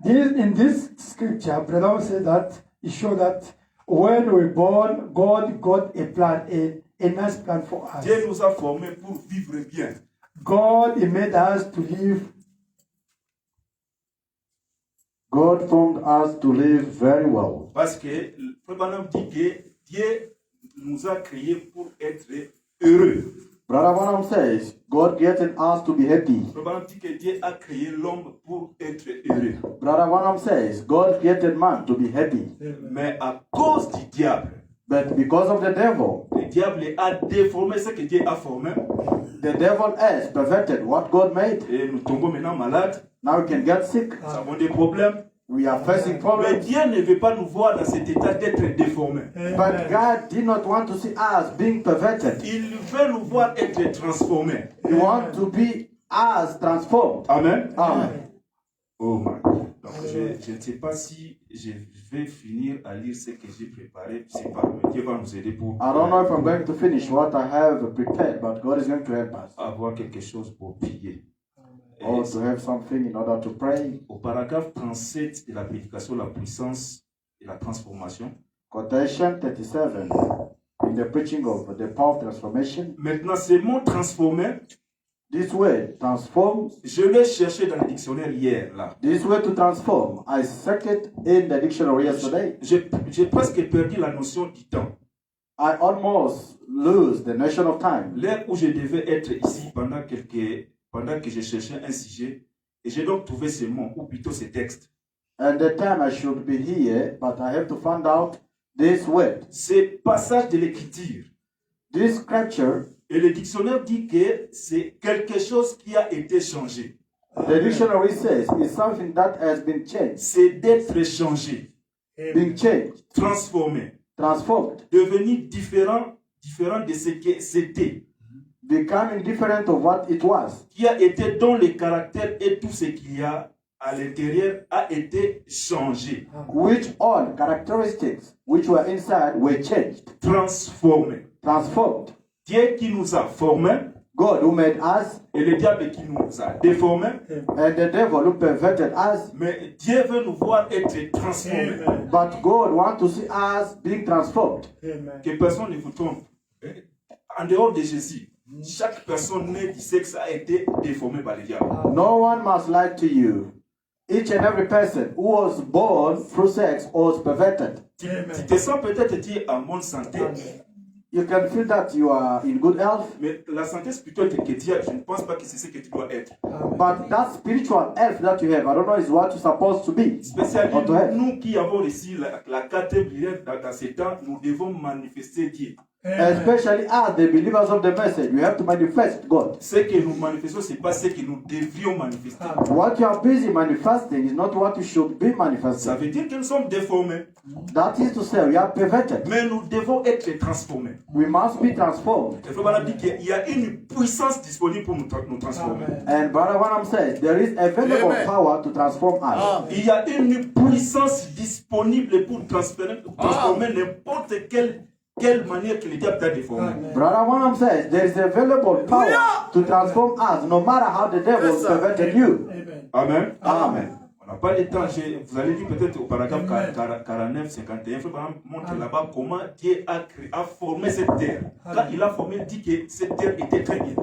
in this scripture, Brother said that he showed that when we were born, God got a plan, a nice plan for us. Dieu nous a formés pour vivre bien. God he made us to live God formed us to live very well. Parce que le frère Branham dit que Dieu nous a créés pour être heureux. Brother Branham says, God created us to be happy. Le frère Branham dit que Dieu a créé l'homme pour être heureux. Brother Branham says, God created man to be happy. Mais à cause du diable, But because of the devil, le diable a déformé ce que Dieu a formé. the devil has perverted what God made. Et nous tombons maintenant malades. Now we can get sick. Nous avons des problèmes. We are facing Mais problems. Dieu ne veut pas nous voir dans cet état d'être déformé. But God did not want to see us being perverted. Il veut nous voir être transformés. He wants to be us transformed. Amen. Amen. Oh my God. Donc je ne sais pas si je vais finir à lire ce que j'ai préparé. C'est pas, mais Dieu va nous aider pour I don't know if I'm going to finish what I have prepared, but God is going to help us. avoir quelque chose pour prier. Et Or to have something in order to pray. au paragraphe 37 de la prédication, la puissance et la transformation. Quotation 37 in the preaching of the power of transformation. Maintenant, ce mot transformé, This word transform. je l'ai cherché dans le dictionnaire hier. Là. This word to transform. I checked it in the dictionary yesterday. J'ai presque perdu la notion du temps. I almost lose the notion of time. L'heure où je devais être ici pendant que je cherchais un sujet, et j'ai donc trouvé ce mot, ou plutôt ce texte. And the time I should be here, but I have to find out this word. C'est passage de l'écriture. This scripture, Et le dictionnaire dit que c'est quelque chose qui a été changé. the dictionary says, is something that has been changed, C'est d'être changé, being changed, transformé, transformed, devenu différent de ce que c'était, becoming different of what it was, qui a été dont le caractère et tout ce qu'il y a à l'intérieur a été changé, which all characteristics which were inside were changed, transformé. transformed. Dieu qui nous a formés God who made us et le diable qui nous a déformés, and the devil who perverted us, mais Dieu veut nous voir être transformés. but God wants to see us being transformed. Que personne ne vous trompe. En dehors de Jésus, chaque personne née du sexe a été déformée par le diable. No one must lie to you. Each and every person who was born through sex was perverted. Tu te sens peut-être tu es en bonne santé, You can feel that you are in good health, mais la santé spirituelle que tu as, je ne pense pas que c'est ce que tu dois être. but that spiritual health that you have, I don't know, is what you're supposed to be. Spécialement, Or to have. nous qui avons reçu la quatrième lumière dans ces temps, nous devons manifester Dieu. Especially as the believers of the message, we have to manifest God. Ce que nous manifestons, ce n'est pas ce que nous devrions manifester. What you are busy manifesting is not what you should be Ça manifesting. veut dire que nous sommes déformés, That is to say, we are perverted. mais nous devons être transformés. We must be transformed. Le frère Branham dit qu'il y a une puissance disponible pour nous transformer. And Brother Branham says there is available Amen. power to transform us. Il y a une puissance disponible pour transformer n'importe quelle manière que le diable t'a déformé. Brother Branham says there is available power to transform us, no matter how the devil Yes, sir. perverted you. Amen. Amen. On n'a pas le temps. Vous allez lire peut-être au paragraphe 49, 51. Frère Branham montre là-bas comment Dieu a formé cette terre. Quand il a formé, il dit que cette terre était très bien.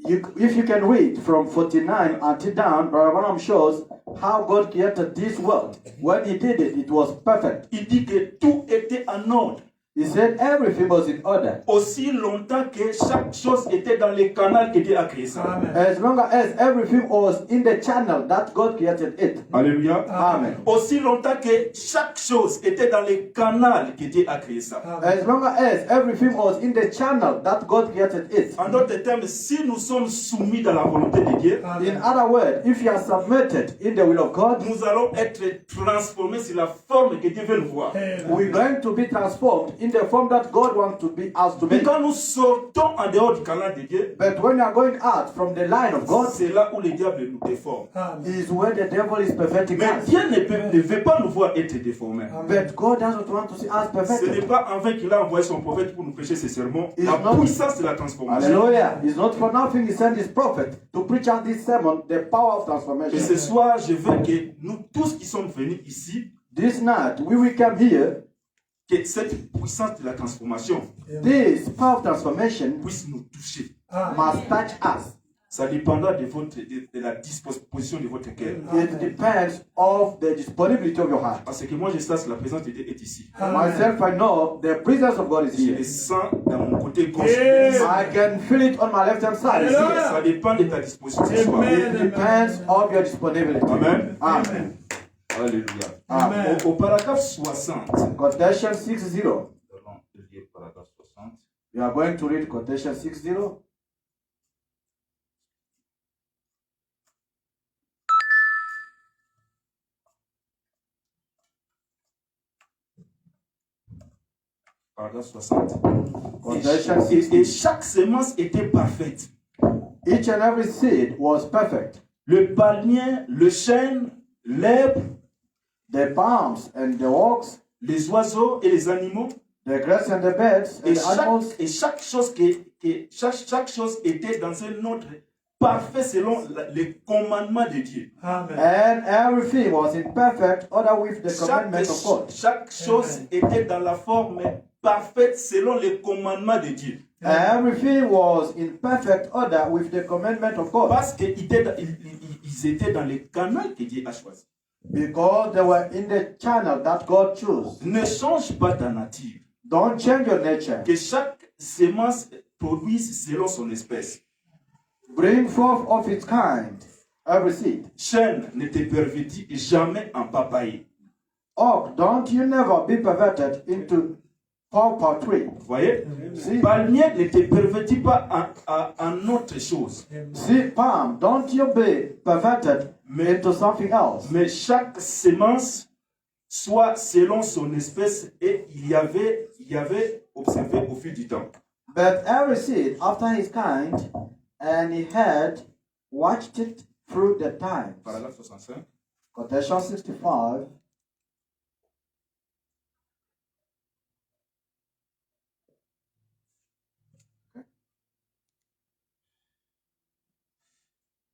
If you can read from 49 until down, Brother Branham shows how God created this world. When he did it, it was perfect. Il dit que tout était en ordre. He said everything was in order. Aussi longtemps que chaque chose était dans le canal que Dieu a créé ça. As long as everything was in the channel that God created it. Alléluia. Amen. Aussi longtemps que chaque chose était dans le canal que Dieu a créé ça. As long as everything was in the channel that God created it. En d'autres termes, si nous sommes soumis dans la volonté de Dieu, In other words, if you are submitted in the will of God, nous allons être transformés sur la forme que Dieu veut nous voir. we're going to be transformed in the form that God wants to be us to Mais be. quand nous sortons en dehors du canal de Dieu, But when you are going out from the line of God, c'est là où le diable nous déforme. is where the devil is perverting Mais us. Dieu ne veut pas nous voir être déformés. But God doesn't want to see us Ce n'est perfected. pas en vain qu'il a envoyé son prophète pour nous prêcher ses sermons. It's La not- puissance de la transformation. Hallelujah. It's not for nothing he sent his prophet to preach out this sermon, the power of Et ce transformation. soir, je veux que nous tous qui sommes venus ici, This night, we will come here, que cette puissance de la transformation this power of transformation puisse nous toucher. must touch us. Ça dépendra de la disposition de votre cœur. It depends of the disponibility of your heart. Parce que moi, je sais que la présence de Dieu est ici. Myself, I know the presence of God is Je here. le sens dans mon côté gauche. I can feel it on my left hand side. Ça dépend de ta disposition ce soir. It depends of your disponibility. Amen. Amen. Alléluia. Amen. Au paragraphe 60. Quotation 60. Nous allons lire paragraphe 60. We are going to read quotation 60. Paragraphe 60. Quotation Et 60. chaque semence était parfaite. Each and every seed was perfect. Le palmier, le chêne, l'herbe, The palms and the oaks, les oiseaux et les animaux. the grass and the birds and Et the animals. chaque chose chaque chose était dans un ordre parfait selon les commandements de Dieu. And everything was in perfect order with the commandment of God. Chaque chose était dans la forme parfaite selon les commandements de Dieu. Everything was in perfect order with the commandment of God. Parce qu'ils étaient dans le canal que Dieu a choisi. Because they were in the channel that God chose. Ne change pas ta nature. Don't change your nature. Que chaque semence produise selon son espèce. Bring forth of its kind every seed. Chêne ne te pervertit jamais en papaye. Oak, don't you never be perverted into pawpaw tree. Vous voyez? See, Palmier ne te pervertit pas en autre chose. see, palm, don't you be perverted into something else. Mais chaque semence soit selon son espèce et il y avait observé au fil du temps. But every seed after his kind, and he had watched it through the time. Paragraphe 65. Quotation 65.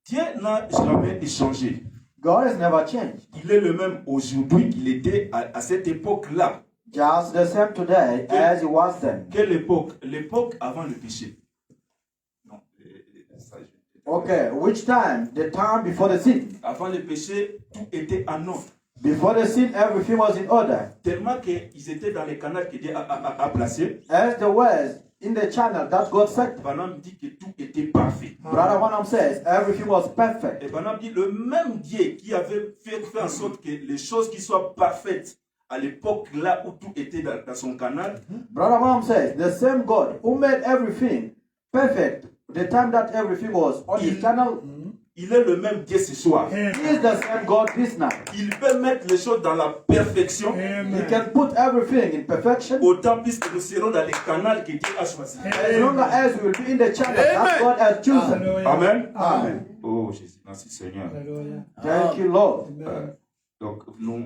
Dieu n'a jamais échangé. God has never changed. Il est le même aujourd'hui qu'il était à cette époque-là. Just the same today as he was then. Quelle époque? L'époque avant le péché. Non, ça, Okay, which time? The time before the sin. avant le péché, tout était en ordre. Before the sin, everything was in order. Tellement qu'ils étaient dans les canaux que Dieu a placés. As the was in the channel that God set. Banam dit que tout était parfait. Brother Branham says everything was perfect. Et Banam dit le même Dieu qui avait fait en sorte que les choses qui soient parfaites à l'époque là où tout était dans son canal, Brother Branham says the same God who made everything perfect, the time that everything was on his channel, il est le même Dieu ce soir. he is the same God this night. Il peut mettre les choses dans la perfection, He can put everything in perfection autant plus que nous serons dans les canaux que Dieu a choisi. as long as we will be in the channel that God has chosen. Amen. Amen. Oh Jésus, merci Seigneur. Thank you, Lord. Donc nous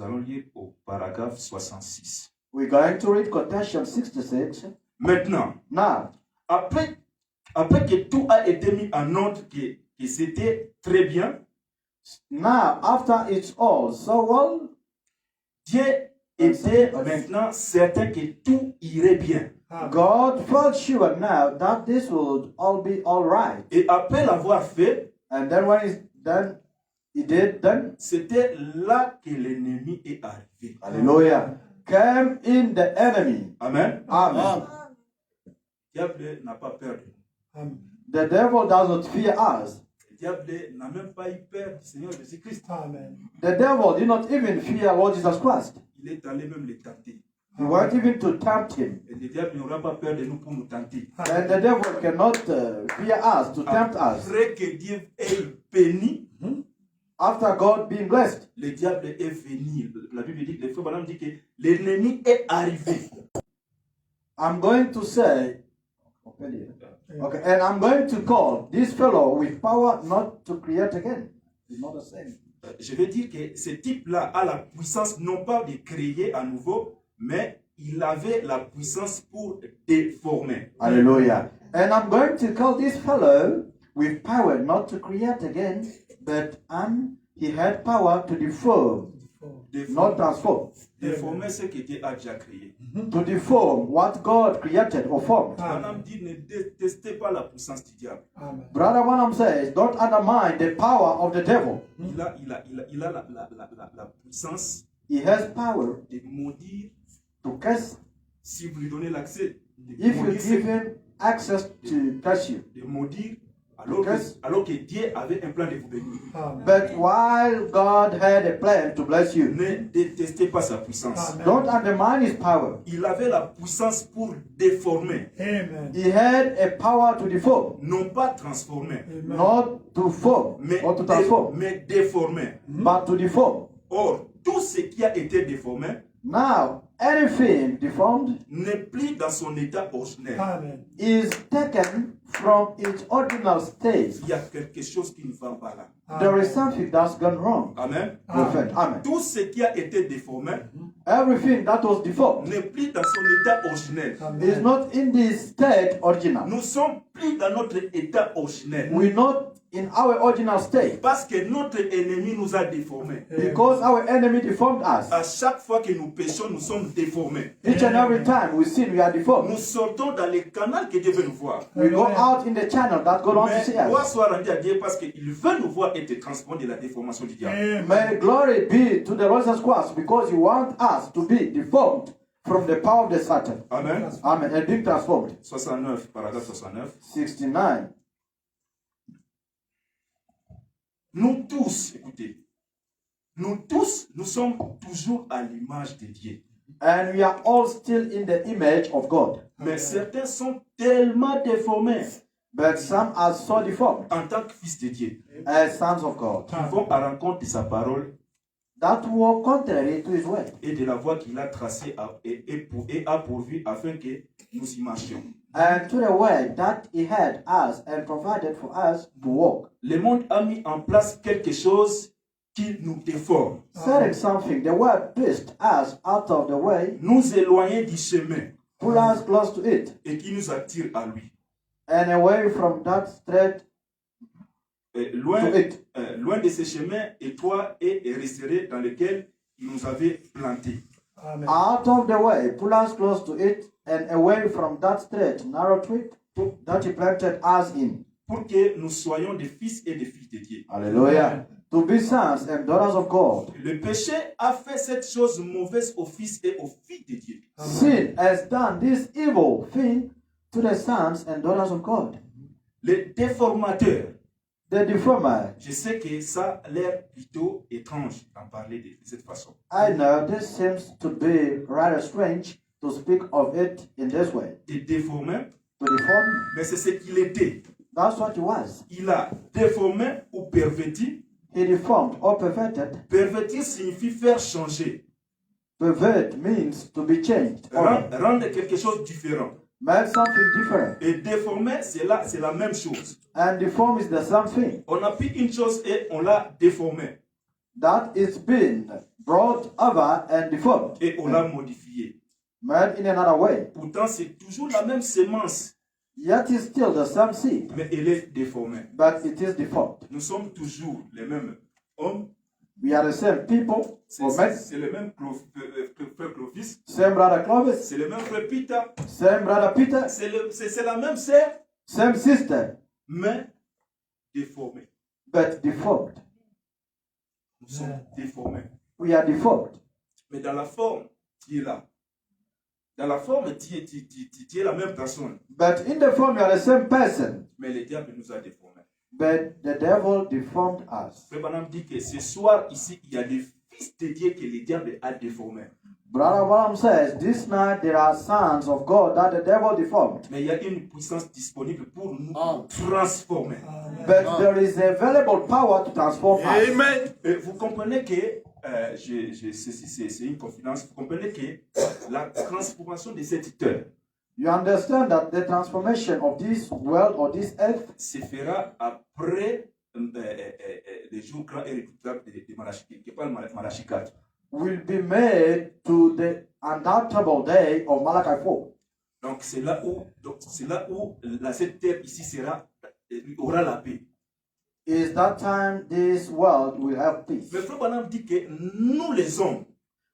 allons lire au paragraphe 66. We're going to read quotation 66. Maintenant, Now, après que tout a été mis en ordre, que c'était très bien, now after it's all so well, Dieu était maintenant certain que tout irait bien. God felt sure now that this would all be all right. Et après l'avoir fait, And then when he did, then, c'était là que l'ennemi est arrivé. hallelujah, came in the enemy. Amen. Amen. Le diable n'a pas peur de nous. The devil does not fear us. Le diable n'a même pas eu peur du Seigneur Jésus-Christ. The devil did not even fear Lord Jesus Christ. Il est allé même le tenter. He went even to tempt him. Et le diable n'aura pas peur de nous pour nous tenter. And the devil cannot fear us, to tempt us. Après que Dieu ait béni, After God being blessed, le diable est venu. La Bible dit, le frère Branham dit que l'ennemi est arrivé. I'm going to say, okay, and I'm going to call this fellow with power not to create again. It's not the same. Je veux dire que ce type-là a la puissance non pas de créer à nouveau, mais il avait la puissance pour déformer. Hallelujah. And I'm going to call this fellow with power not to create again, but he had power to deform. not transform. Déformer ce que Dieu a déjà créé. To deform what God created or formed. Branham dit ne détestez pas la puissance du diable. Amen. Brother Branham says, don't undermine the power of the devil. Il a la puissance He has power de maudire to curse si vous lui donnez l'accès. De if you maudire, give him access to curse you. de maudire Because- alors que Dieu avait un plan de vous bénir. Amen. But while God had a plan to bless you, Ne détestez pas sa puissance. Amen. don't undermine his power. Il avait la puissance pour déformer, Amen. He had a power to deform, non pas transformer, Amen. not to form or to transform, mais déformer. but to deform. Or, tout ce qui a été déformé Now, anything deformed n'est plus dans son état originel. Amen. is taken from its original state. Il y a quelque chose qui ne va pas là. There is something that's gone wrong. Amen. Prophet. Amen. Tout ce qui a été déformé Everything that was deformed n'est plus dans son état originel. is not in the state original. Nous sommes plus dans notre état originel. We're not in our original state Parce que notre ennemi nous a déformés. because our enemy deformed us. À chaque fois que nous péchons, nous sommes déformés. Each and every time we sin, we are Nous deformed. sortons dans les canaux que Dieu veut nous voir. We go out in the channel that God wants to Mais see gloire us. soit rendue à Dieu parce qu'il veut nous voir être transformés de la déformation du diable. Amen. May glory be to the Lord Jesus Christ because He wants us to be deformed from the power of the Satan. Amen. Amen. And being transformed. 69, paragraphe 69. 69. Nous tous, écoutez, nous tous, nous sommes toujours à l'image de Dieu. And we are all still in the image of God. Mais certains sont tellement déformés But some are so deformed en tant que fils de Dieu. as sons of God Ils vont à rencontre de sa parole that walk contrary to His word et de la voie qu'il a tracée et a pourvu afin que nous y marchions. and to the word that He had us and provided for us to walk. Le monde a mis en place quelque chose qui nous déforme, Setting something, the word pushed us out of the way, nous éloigner du chemin pull us close to it, et qui nous attire à lui. and away from that straight Loin, to it. loin de ce chemin étroit et resserré dans lequel il nous avait plantés. Amen. Out of the way, pull us close to it, and away from that straight, narrow tweet that He planted us in. Pour que nous soyons des fils et des filles de Dieu. Hallelujah. To be sons and daughters of God. Le péché a fait cette chose mauvaise aux fils et aux filles de Dieu. Sin has done this evil thing to the sons and daughters of God. Les déformateurs, The deformer. je sais que ça a l'air plutôt étrange d'en parler de cette façon. I know this seems to be rather strange to speak of it in this way. De déformer, To deform, mais c'est ce qu'il était. that's what he was. Il a déformé ou perverti. He deformed or perverted. Pervertir signifie faire changer, Pervert means to be changed. Or rendre quelque chose différent. make something different. Et déformer, c'est la même chose. And deform is the same thing. On a pris une chose et on l'a déformée. That it's been brought over and deformed. Et on l'a modifiée. Made in another way. Pourtant, c'est toujours la même sémence, Yet it's still the same seed. mais elle est déformée. But it is deformed. Nous sommes toujours les mêmes hommes. We are the same people. C'est Or men. c'est le même frère Clovis. Same brother Clovis. C'est le même frère Peter. Same brother Peter. C'est la même sœur, Same sister. mais déformée. But deformed. Nous sommes déformés. We are deformed. Mais dans la forme, tu es là. Dans la forme, tu es la même personne. But in the form, you are the same person. Mais le diable nous a déformés. But the devil deformed us. Frère Branham dit que ce soir, ici, il y a des fils de Dieu que le diable a déformés. Brother Branham says, this night there are sons of God that the devil deformed. Mais il y a une puissance disponible pour nous transformer. But there is available power to transform us. Amen. Et vous comprenez que, c'est une confidence, vous comprenez que la transformation de cette terre You understand that the transformation of this world or this earth se fera après les jours grands et redoutables de Malachi, qui parle Malachi 4. will be made to the undoubtable day of Malachi 4. Donc c'est là où cette terre ici aura la paix. is that time this world will have peace. Mais Frère Branham dit que nous les hommes,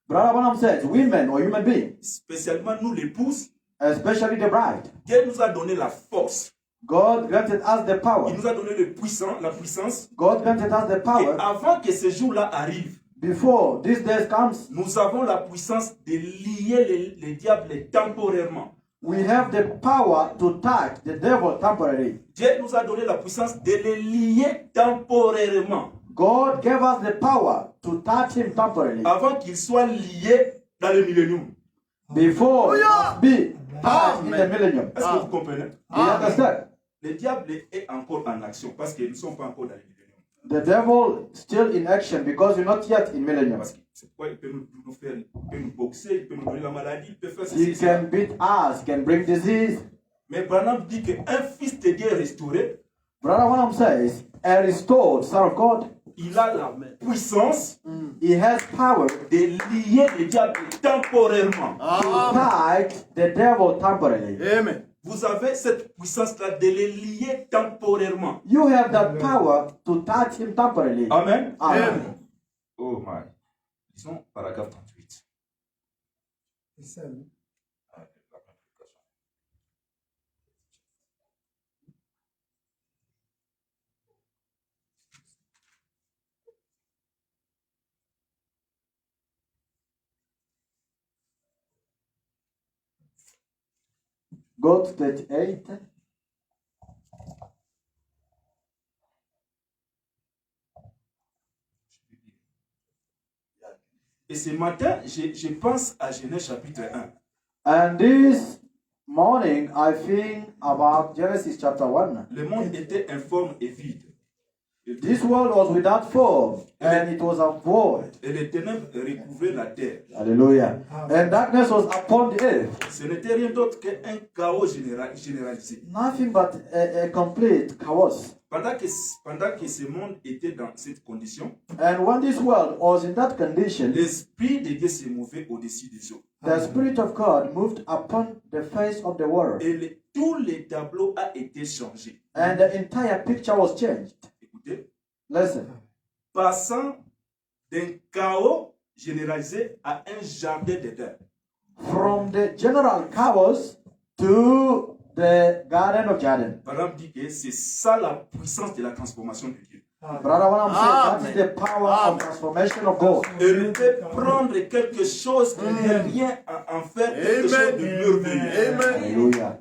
Brother Branham says, women or human beings, spécialement nous l'épouses, especially the bride, Dieu nous a donné la force. God granted us the power. Il nous a donné la puissance. God granted us the Et power. avant que ce jour-là arrive, Before this day comes, nous avons la puissance de lier les diables temporairement. we have the power to touch the devil temporarily. Dieu nous a donné la puissance de les lier temporairement. God gave us the power to touch him temporarily. Avant qu'ils soient liés dans le millénium. Before he must be touched in the millennium. Est-ce que vous comprenez? Do you understand? Le diable est encore en action parce que nous ne sommes pas encore dans le millénium. The devil still in action because we're not yet in millennium. Parce que c'est pourquoi il peut nous faire, il peut nous boxer, il peut nous donner la maladie, il peut faire He ceci. can beat us, can bring disease. Mais Branham dit qu'un fils de Dieu restauré, Brother Branham says, a restored son of God, il a la puissance he has power de lier le diable temporairement. to touch the devil temporarily. Amen. Vous avez cette puissance-là de les lier temporairement. You have that power to touch him temporarily. Amen. Amen. Oh my. Disons paragraphe 38. Go to 38. Et ce matin, je pense à Genèse chapitre 1. And this morning, I think about Genesis chapter 1. Le monde était informe et vide. This world was without form, and it was a void. Et les ténèbres recouvraient la terre. Hallelujah. And darkness was upon the earth. Ce n'était rien d'autre qu'un chaos généralisé. Nothing but a complete chaos. Pendant que ce monde était dans cette condition, And when this world was in that condition, l'Esprit de Dieu se mouvait au-dessus des eaux. the Spirit of God moved upon the face of the world. Et tout le tableau a été changé. And the entire picture was changed. Écoutez, Listen. passant d'un chaos généralisé à un jardin d'Éden. From the general chaos to the Garden of Jordan. Branham dit que c'est ça la puissance de la transformation de Dieu. Brother Branham said that is the power of transformation of God. Elle peut prendre quelque chose qui n'est rien à en faire quelque chose de merveilleux. Hallelujah.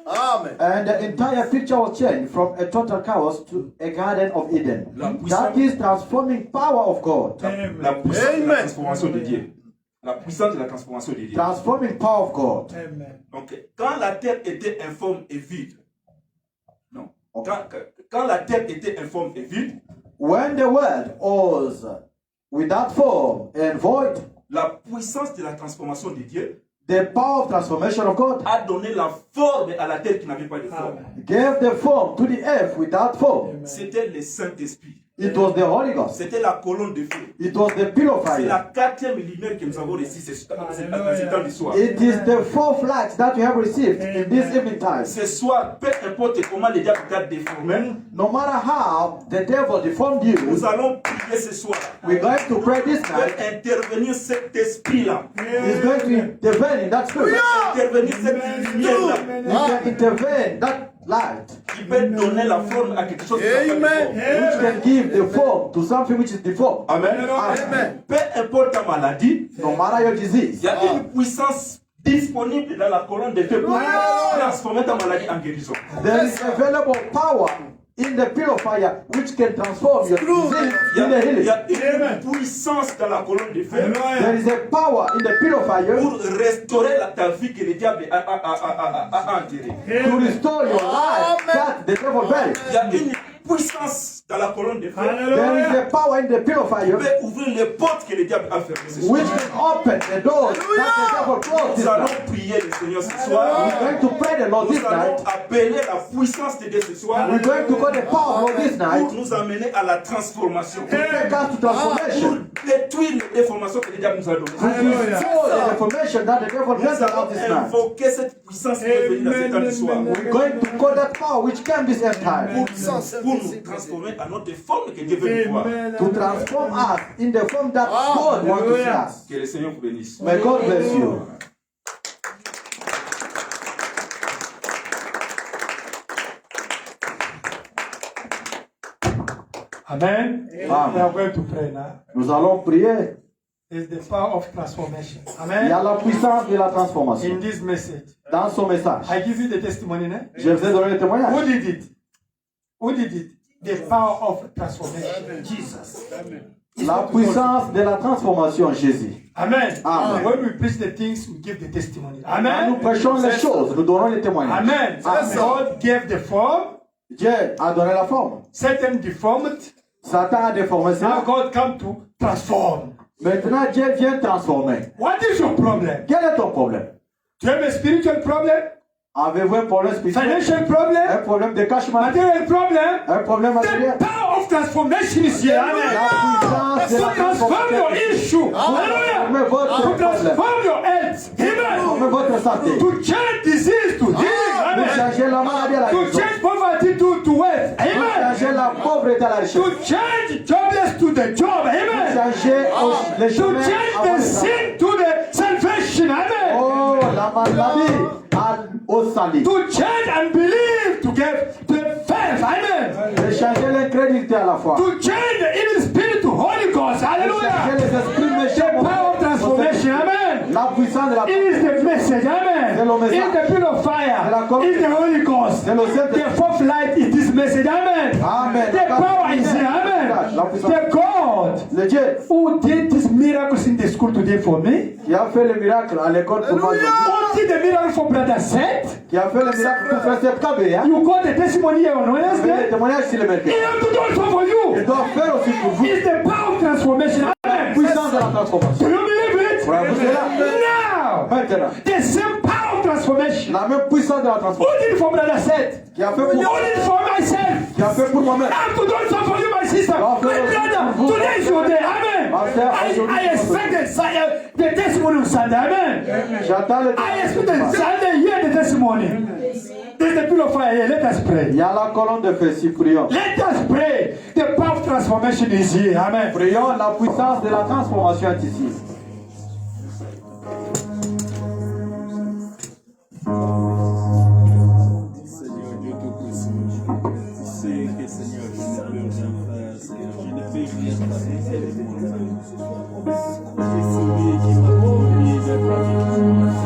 Amen. And the entire picture was changed from a total chaos to a Garden of Eden. That is transforming power of God. La puissance de la transformation de Dieu. La puissance de la transformation de Dieu. Transforming power of God. Donc, quand la terre était informe et vide, non, quand la terre était informe et vide, When the world was without form and void, la puissance de la transformation de Dieu the power of transformation of God a donné la forme à la terre qui n'avait pas de forme. gave the form to the earth without form. C'était le Saint-Esprit. It was the Holy Ghost. C'était la colonne de feu. It was the pillar of C'est fire. la quatrième lumière que nous avons reçue ce temps du soir. It is the fourth light that you have received in this evening time. Ce soir, peu importe comment le diable t'a déformé, No matter how the devil deformed you, nous allons prier ce soir. we're going to pray this Pour night. intervenir cet esprit-là. He's going to intervene in that spirit. Intervenir cette lumière-là. He can intervene that light, Qui peut donner la forme à quelque chose qui n'a pas de forme. which can give the form to something which is deformed. Amen. Amen. Peu importe ta maladie, No matter your il disease, y a une puissance disponible dans la colonne de feu pour transformer ta maladie en guérison. there is available power in the pillar of fire which can transform your disease Il y in the a, il healing. y a une puissance dans la colonne de feu There is a power in the pillar of fire pour restaurer ta vie que le diable a enterrée. to restore your life that the devil buried. Il y a une puissance dans la colonne de feu There is a power in the pillar of qui fire peut ouvrir les portes que le diable a fermées ce soir. which can open the doors that the devil closed this Nous allons night. prier le Seigneur ce soir. We're going to pray the Lord Nous this allons night. appeler la puissance de Dieu ce soir We're going to call the power of Lord this pour night nous amener à la transformation. take us to Pour transformation. détruire les déformations que le diable nous a données. To restore the deformation that the devil Nous brings out allons this night. invoquer cette puissance qui est venue dans cette temps d'histoire. We're going to call that power which came this end time. Pour nous transformer en notre forme que Dieu veut nous voir. To transform us in the form that God wants to see us. Que le Seigneur vous bénisse. May God bless you. Amen. We are going to pray now. Nous allons prier. It's the power of transformation. Il y a Amen. la puissance de la transformation. In this message, Dans son message, I give you the testimony. Ne? je vous ai donné le Who témoignage. did it? Who did it? The power of transformation. Jesus. La puissance de la transformation, Jésus. Amen. Amen. When we preach the things, we give the testimony. Quand nous Amen. prêchons les choses, nous donnons les témoignages. Amen. Amen. God gave the form. Dieu a donné la forme. Satan deformed. Satan a déformé Now ça. God come to transform. Maintenant, Dieu vient transformer. What is your problem? Quel est ton problème? Do you have a spiritual problem? Avez-vous un problème spirituel? Financial Un problem? problème de cachement? Material problem? Un problème matériel? The power of transformation is here. La Amen. puissance de To la transform your transformation. issue. Transformez Hallelujah. votre To problème. transform your health. Amen. Transformez votre santé. To change disease to healing. Vous Amen. changez la maladie à la To guérison. change poverty to wealth. Vous Amen. changez la pauvreté à la richesse. To change jobless to the job. Amen. Changez les To chemins change avant the le travail. sin to the salvation. Amen. Oh, la maladie au salut. To change and believe to get to faith. Amen. De changer l'incrédulité à la fois. To change the evil spirit to Holy Ghost. De changer Hallelujah. les esprits méchants. Power of transformation. Amen. La puissance de la It is the message. Amen. C'est le message. It's the pure of fire. C'est la colonne. It's the Holy Ghost. C'est le ciel de- The fourth light is this message. Amen. Amen. The power is here. Amen. La puissance. The God Le Dieu who did these miracles in the school today for me, qui a fait le miracle à l'école pour moi, who did the miracle for Brother Seth, qui a fait le miracle pour faire cette cabée, hein. you got the testimony here on Il fait Wednesday. le témoignage sur le He mercredi. have to do also for Il you. doit faire aussi pour vous. It's the power of transformation. Amen. Puissance de la Do transformation. you believe it? Voilà, vous êtes là. Now, Maintenant, the same power of transformation. la même puissance de la Who transformation did it for Brother Seth? qui a fait Who pour, did it for myself? qui a fait pour moi-même. I have to do also for you, my sister. My brother, today is your day. Amen. I expected the testimony on Sunday. Amen. J'attends le I expected Sunday, hear the testimony. There's the pillar of fire here. Let us Il pray. y a la colonne de feu, si prions. Let us pray. The power of transformation is here. Amen. Prions, la puissance de la transformation est ici. Seigneur Dieu Tout-Puissant, tu sais que Seigneur, je ne peux rien faire, Seigneur, je ne peux rien faire avec mon Père. J'ai celui qui m'a conduit vers ta vie.